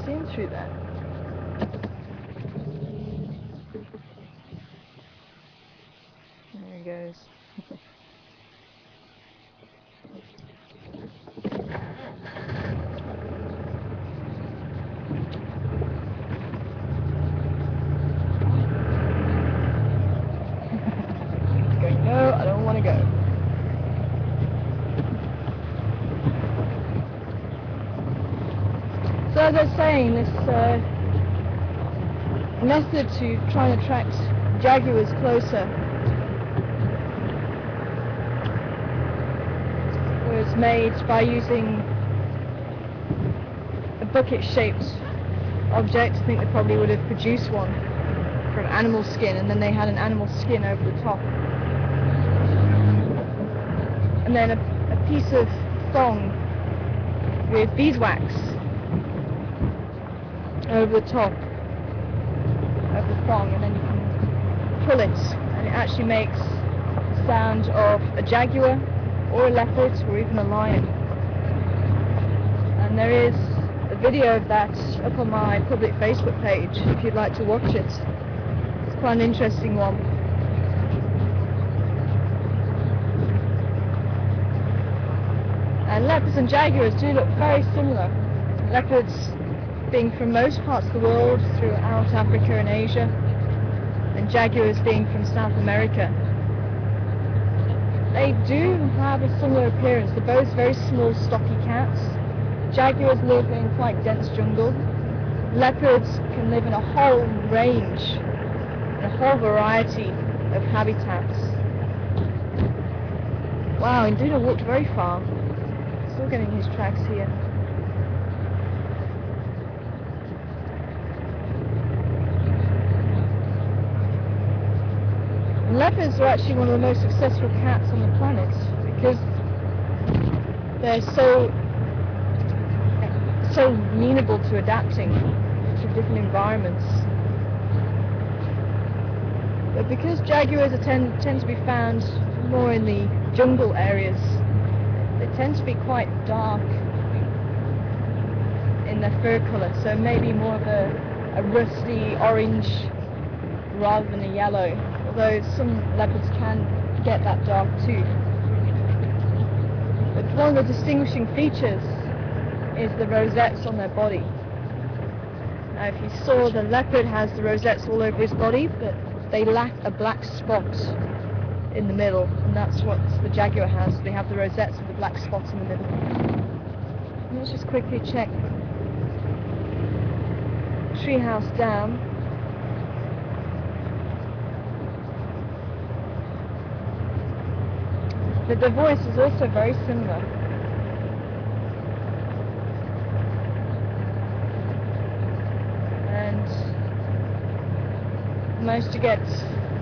See him through that. There he goes. Going, no, I don't want to go. So as I was saying, this method to try and attract jaguars closer was made by using a bucket-shaped object. I think they probably would have produced one from animal skin, and then they had an animal skin over the top. And then a piece of thong with beeswax over the top of the thong, and then you can pull it, and it actually makes the sound of a jaguar or a leopard or even a lion. And there is a video of that up on my public Facebook page if you'd like to watch it. It's quite an interesting one. And leopards and jaguars do look very similar. Leopards being from most parts of the world throughout Africa and Asia, and jaguars being from South America. They do have a similar appearance. They're both very small, stocky cats. Jaguars live in quite dense jungle. Leopards can live in a whole range, a whole variety of habitats. Wow, Induna walked very far. Still getting his tracks here. Leopards leopards are actually one of the most successful cats on the planet because they're so amenable to adapting to different environments. But because jaguars tend to be found more in the jungle areas, they tend to be quite dark in their fur colour, so maybe more of a rusty orange rather than a yellow, although some leopards can get that dark too. But one of the distinguishing features is the rosettes on their body. Now if you saw, the leopard has the rosettes all over his body, but they lack a black spot in the middle, and that's what the jaguar has. They have the rosettes with the black spots in the middle. Let's just quickly check Treehouse Dam. But the voice is also very similar. And I managed to get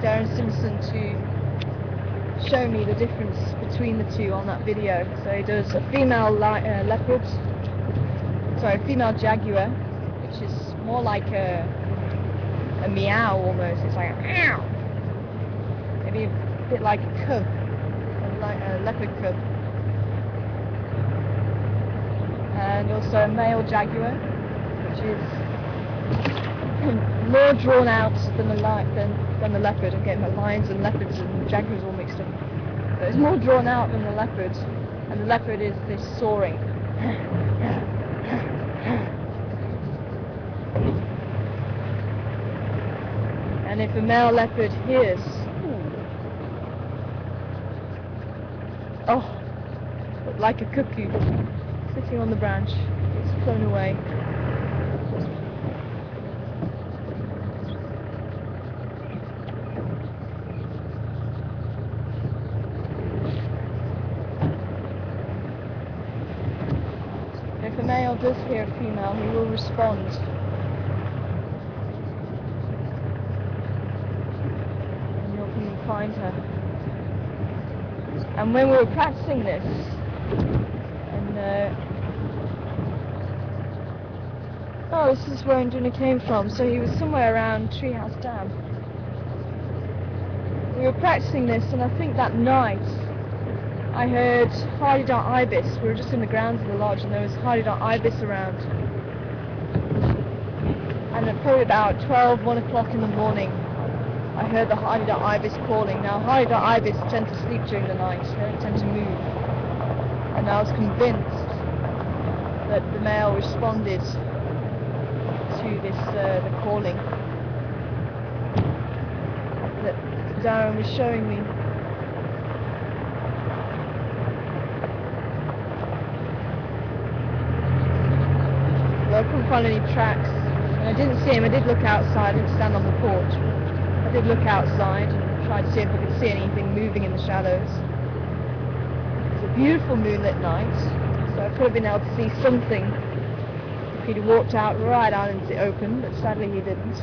Darren Simpson to show me the difference between the two on that video. So he does a female leopard, sorry, a female jaguar, which is more like a meow almost. It's like a meow. Maybe a bit like a cub. Like a leopard cub, and also a male jaguar, which is more drawn out than the leopard. I'm getting my lions and leopards and jaguars all mixed up. But it's more drawn out than the leopard, and the leopard is this soaring. And if a male leopard hears, oh, like a cuckoo sitting on the branch, it's flown away. If a male does hear a female, he will respond. And he'll come and find her. And when we were practicing this, and oh, this is where Nduna came from, so he was somewhere around Treehouse Dam. We were practicing this, and I think that night I heard hardy-dart ibis. We were just in the grounds of the lodge, and there was hardy-dart ibis around. And at probably about 1 o'clock in the morning, I heard the hardy-dart ibis calling. Now, hardy-dart ibis tend to sleep during the night, they don't tend to move. And I was convinced that the male responded to this, the calling that Darren was showing me. Well, I couldn't find any tracks, and I didn't see him. I did look outside and stand on the porch. I did look outside and tried to see if I could see anything moving in the shadows. It was a beautiful moonlit night, so I could have been able to see something if he'd walked out right out into the open, but sadly he didn't.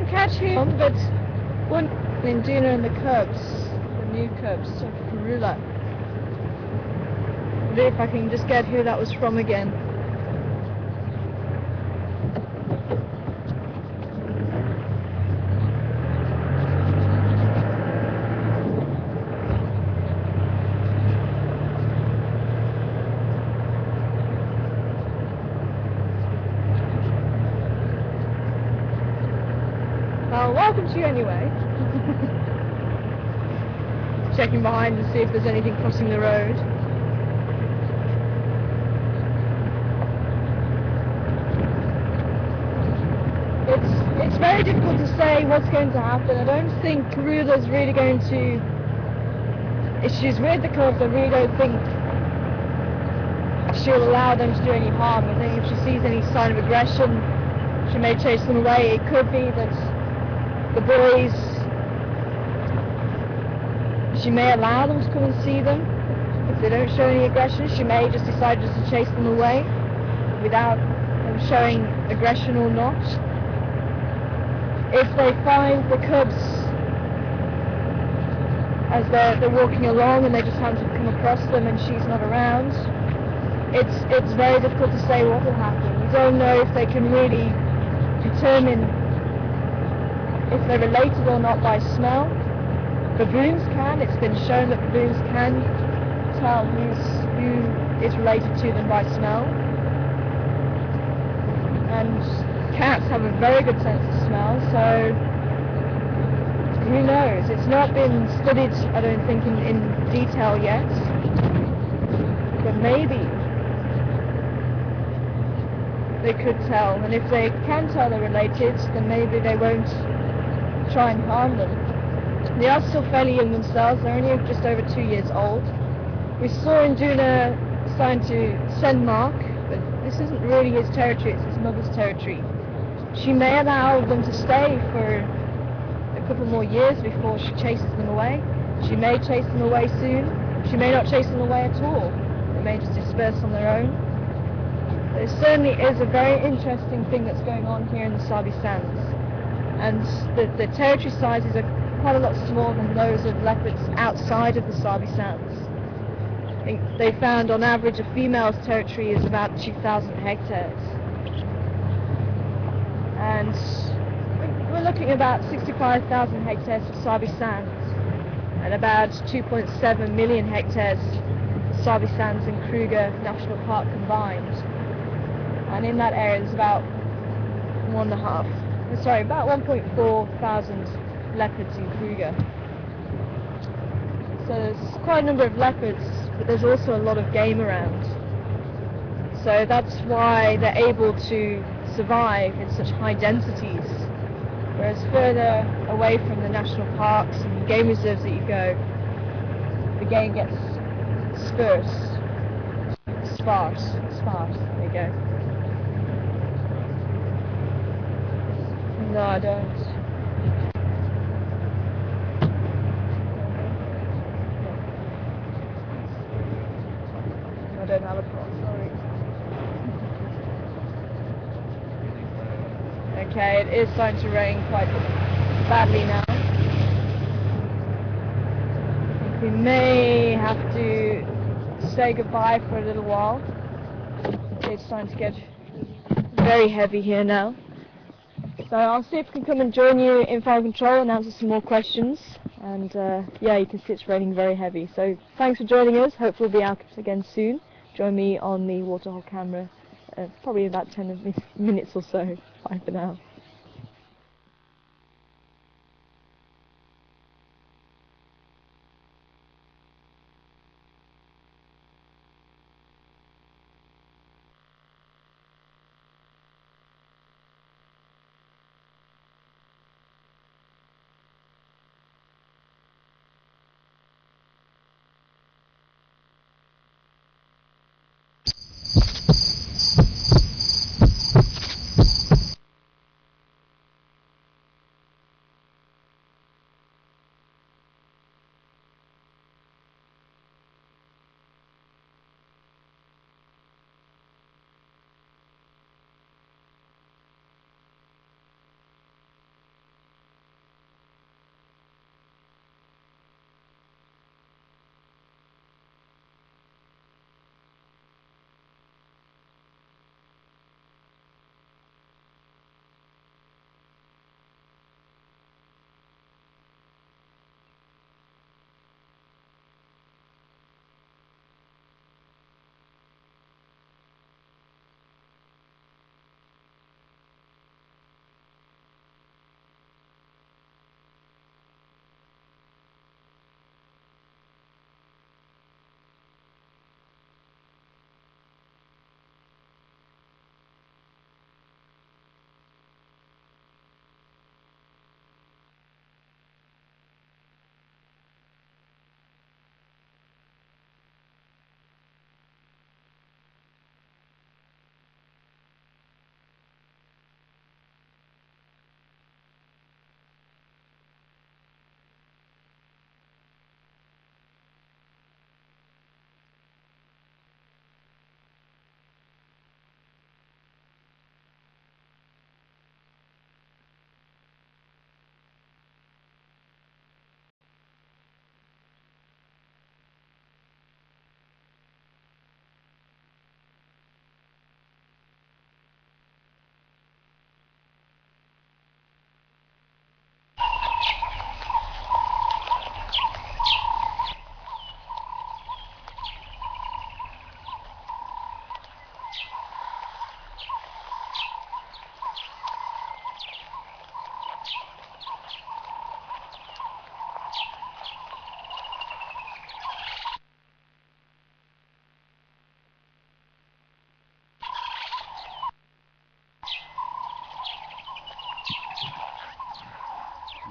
didn't catch him, but one in Duna and the cubs, the new cubs of Karula. See if I can just get who that was from again. Well, welcome to you anyway. Checking behind to see if there's anything crossing the road. It's very difficult to say what's going to happen. I don't think Karula's really going to... If she's with the cubs, I really don't think she'll allow them to do any harm. I think if she sees any sign of aggression, she may chase them away. It could be that the boys, she may allow them to come and see them. If they don't show any aggression, she may just decide just to chase them away without them showing aggression or not. If they find the cubs as they're walking along and they just happen to come across them and she's not around, it's very difficult to say what will happen. You don't know if they can really determine if they're related or not by smell. Baboons can. It's been shown that baboons can tell who is related to them by smell. And cats have a very good sense of smell, so who knows? It's not been studied, I don't think, in detail yet, but maybe they could tell, and if they can tell they're related, then maybe they won't try and harm them. They are still fairly young themselves. They're only just over 2 years old. We saw Induna starting to send Mark, but this isn't really his territory, it's his mother's territory. She may allow them to stay for a couple more years before she chases them away. She may chase them away soon. She may not chase them away at all. They may just disperse on their own. There certainly is a very interesting thing that's going on here in the Sabi Sands. And the territory sizes are quite a lot smaller than those of leopards outside of the Sabi Sands. I think they found on average a female's territory is about 2,000 hectares. And we're looking at about 65,000 hectares of Sabi Sands and about 2.7 million hectares of Sabi Sands and Kruger National Park combined. And in that area there's about 1.4 thousand leopards in Kruger. So there's quite a number of leopards, but there's also a lot of game around. So that's why they're able to survive in such high densities. Whereas further away from the national parks and game reserves that you go, the game gets sparse. There you go. No, I don't. I don't have a car, sorry. Okay, it is starting to rain quite badly now. I think we may have to say goodbye for a little while. It's starting to get very heavy here now. So I'll see if I can come and join you in fire control and answer some more questions. And yeah, you can see it's raining very heavy. So thanks for joining us. Hopefully we'll be out again soon. Join me on the waterhole camera, probably in about 10 minutes or so. Bye for now.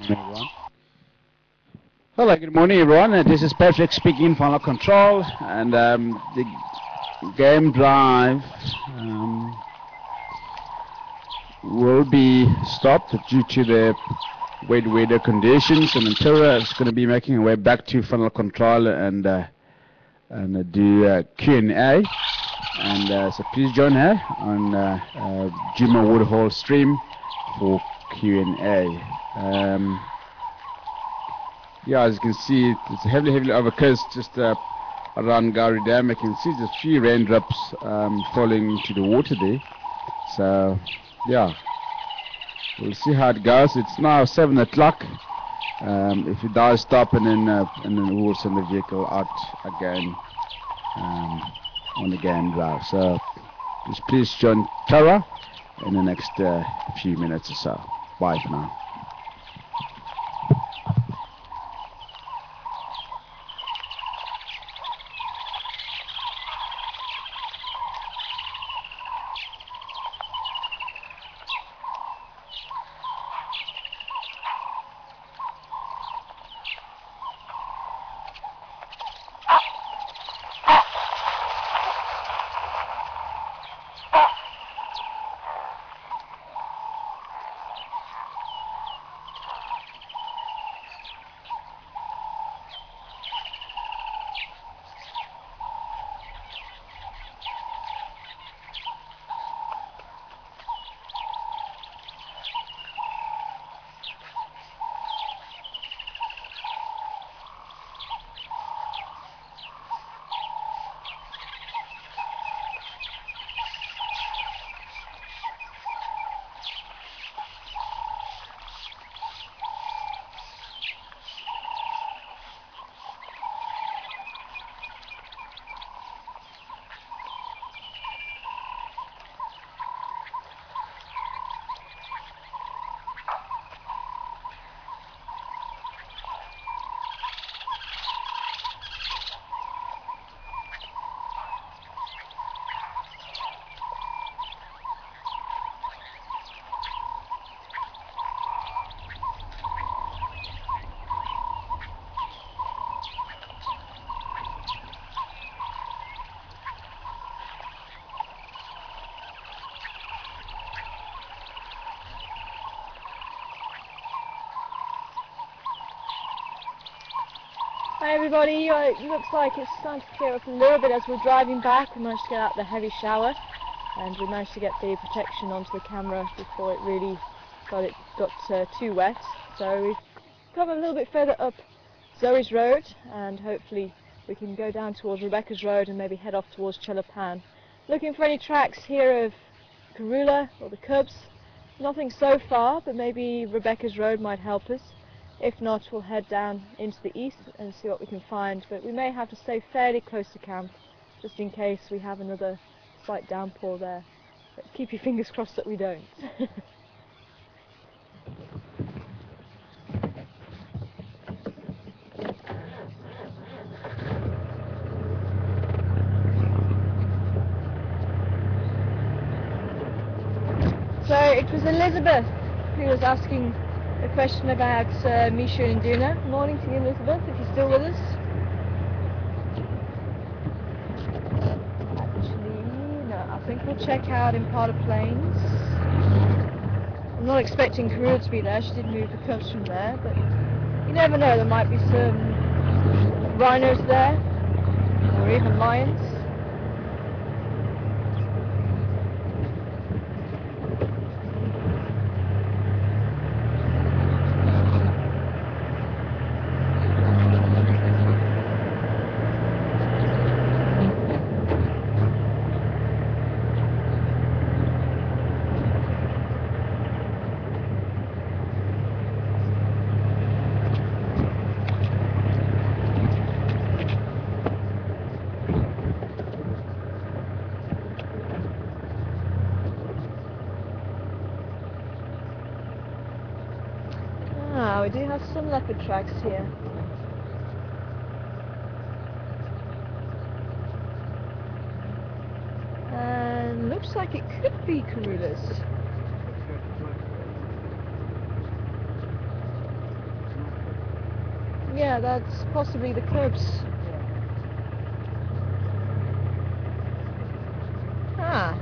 Everyone. Hello, good morning everyone. This is Patrick speaking, Final Control, and the game drive will be stopped due to the wet weather conditions, and Tara is going to be making her way back to Final Control and do Q&A. And so please join her on Juma Woodhall stream for Q&A. Yeah, as you can see, it's heavily overcast just around Gowrie Dam. I can see there's a few raindrops falling into the water there. So, yeah, we'll see how it goes. It's now 7 o'clock. If it does stop, and then we'll send the vehicle out again on the game drive. So, just please join Tara in the next few minutes or so. Bye for now. Hi everybody, it looks like it's starting to clear up a little bit as we're driving back. We managed to get out the heavy shower and we managed to get the protection onto the camera before it really got too wet. So we've come a little bit further up Zoe's Road and hopefully we can go down towards Rebecca's Road and maybe head off towards Chelapan. Looking for any tracks here of Karula or the Cubs. Nothing so far, but maybe Rebecca's Road might help us. If not, we'll head down into the east and see what we can find, but we may have to stay fairly close to camp just in case we have another slight downpour there. But keep your fingers crossed that we don't. So it was Elizabeth who was asking a question about Misha and Duna. Morning to you, Elizabeth, if you're still with us. Actually, no, I think we'll check out Impala Plains. I'm not expecting Karula to be there, she did move the cubs from there, but you never know, there might be some rhinos there, or even lions. We do have some leopard tracks here. And looks like it could be Karula's. Yeah, that's possibly the Cubs. Ah.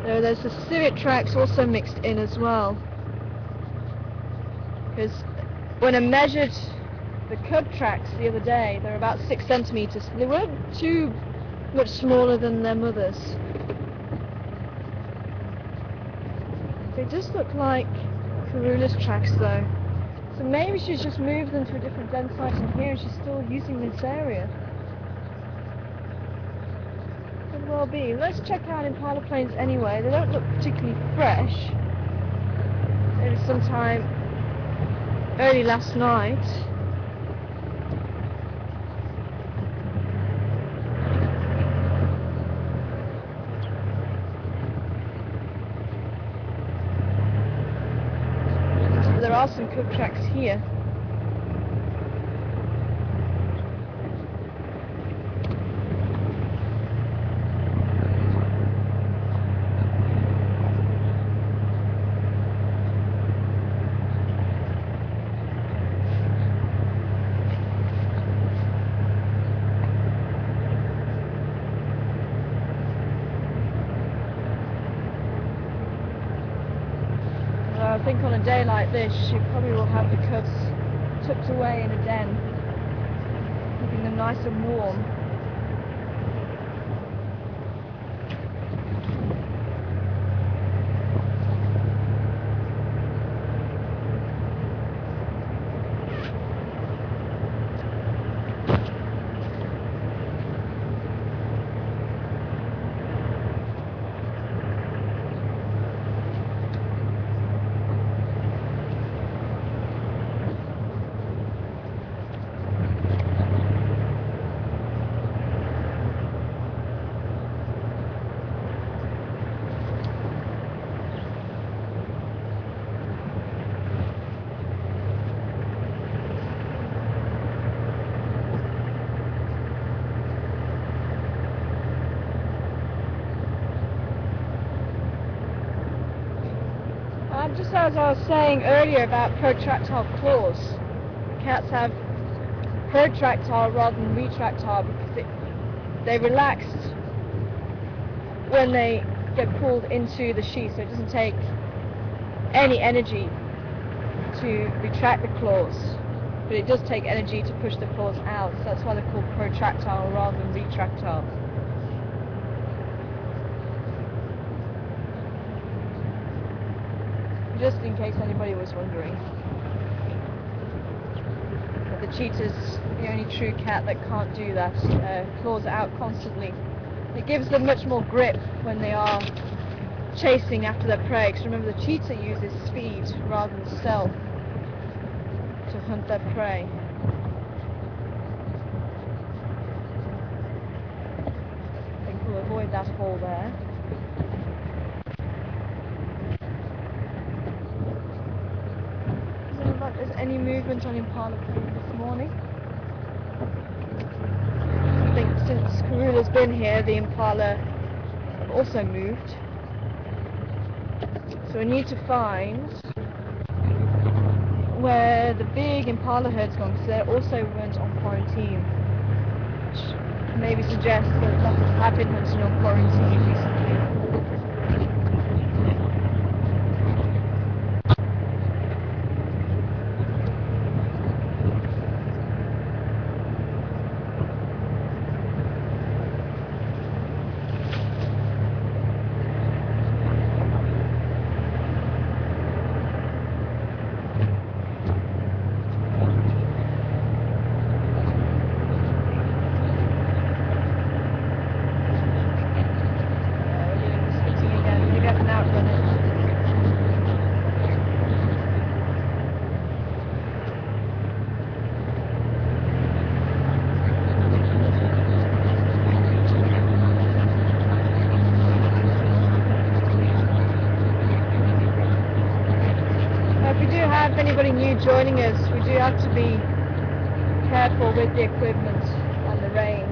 There's the civet tracks also mixed in as well. Because when I measured the cub tracks the other day, they're about 6 centimeters. They weren't too much smaller than their mothers. They just look like Karula's tracks though. So maybe she's just moved them to a different den site in here and she's still using this area. Could well be. Let's check out Impala plains anyway. They don't look particularly fresh. Maybe sometime early last night. There are some cub tracks here. I think on a day like this, she probably will have the cubs tucked away in a den, keeping them nice and warm. Just as I was saying earlier about protractile claws, cats have protractile rather than retractile because they relax when they get pulled into the sheath, so it doesn't take any energy to retract the claws, but it does take energy to push the claws out, so that's why they're called protractile rather than retractile. Just in case anybody was wondering. But the cheetah's the only true cat that can't do that. Claws out constantly. It gives them much more grip when they are chasing after their prey. Because remember, the cheetah uses speed rather than stealth to hunt their prey. I think we'll avoid that hole there. There's any movement on Impala plains this morning. I think since Karula's been here, the Impala have also moved. So we need to find where the big Impala herd's gone, because they also went on quarantine, which maybe suggests that leopards have been hunting on quarantine recently. If anybody new joining us, we do have to be careful with the equipment and the rain.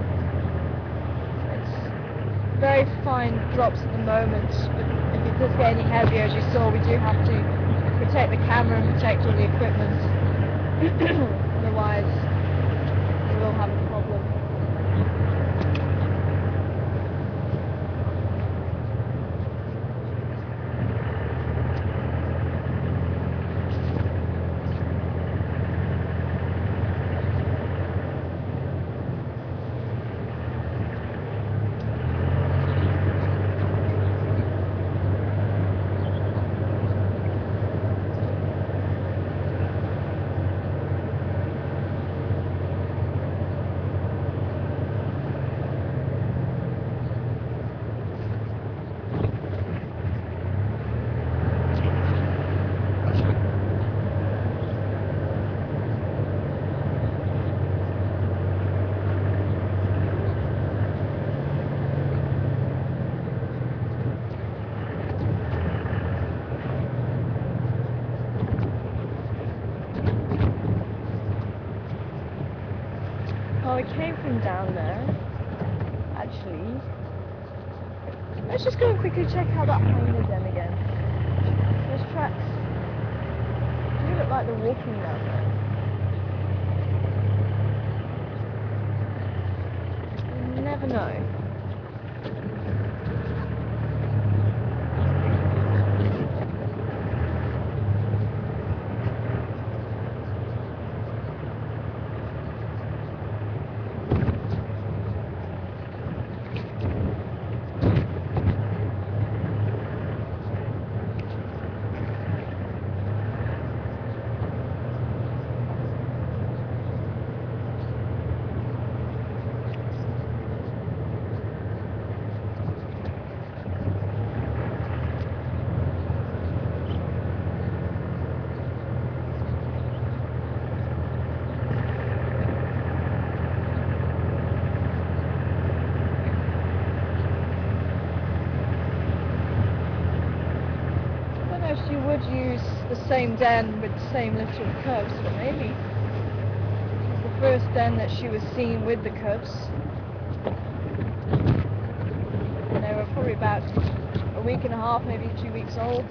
very fine drops at the moment, but if it does get any heavier, as you saw, we do have to protect the camera and protect all the equipment. Otherwise, we will have a problem. Well, we came from down there, actually. Let's just go and quickly check out that hyena den again. Those tracks do look like they're walking down there. You never know. You would use the same den with the same litter of cubs, but maybe it's the first den that she was seen with the cubs. And they were probably about a week and a half, maybe 2 weeks old.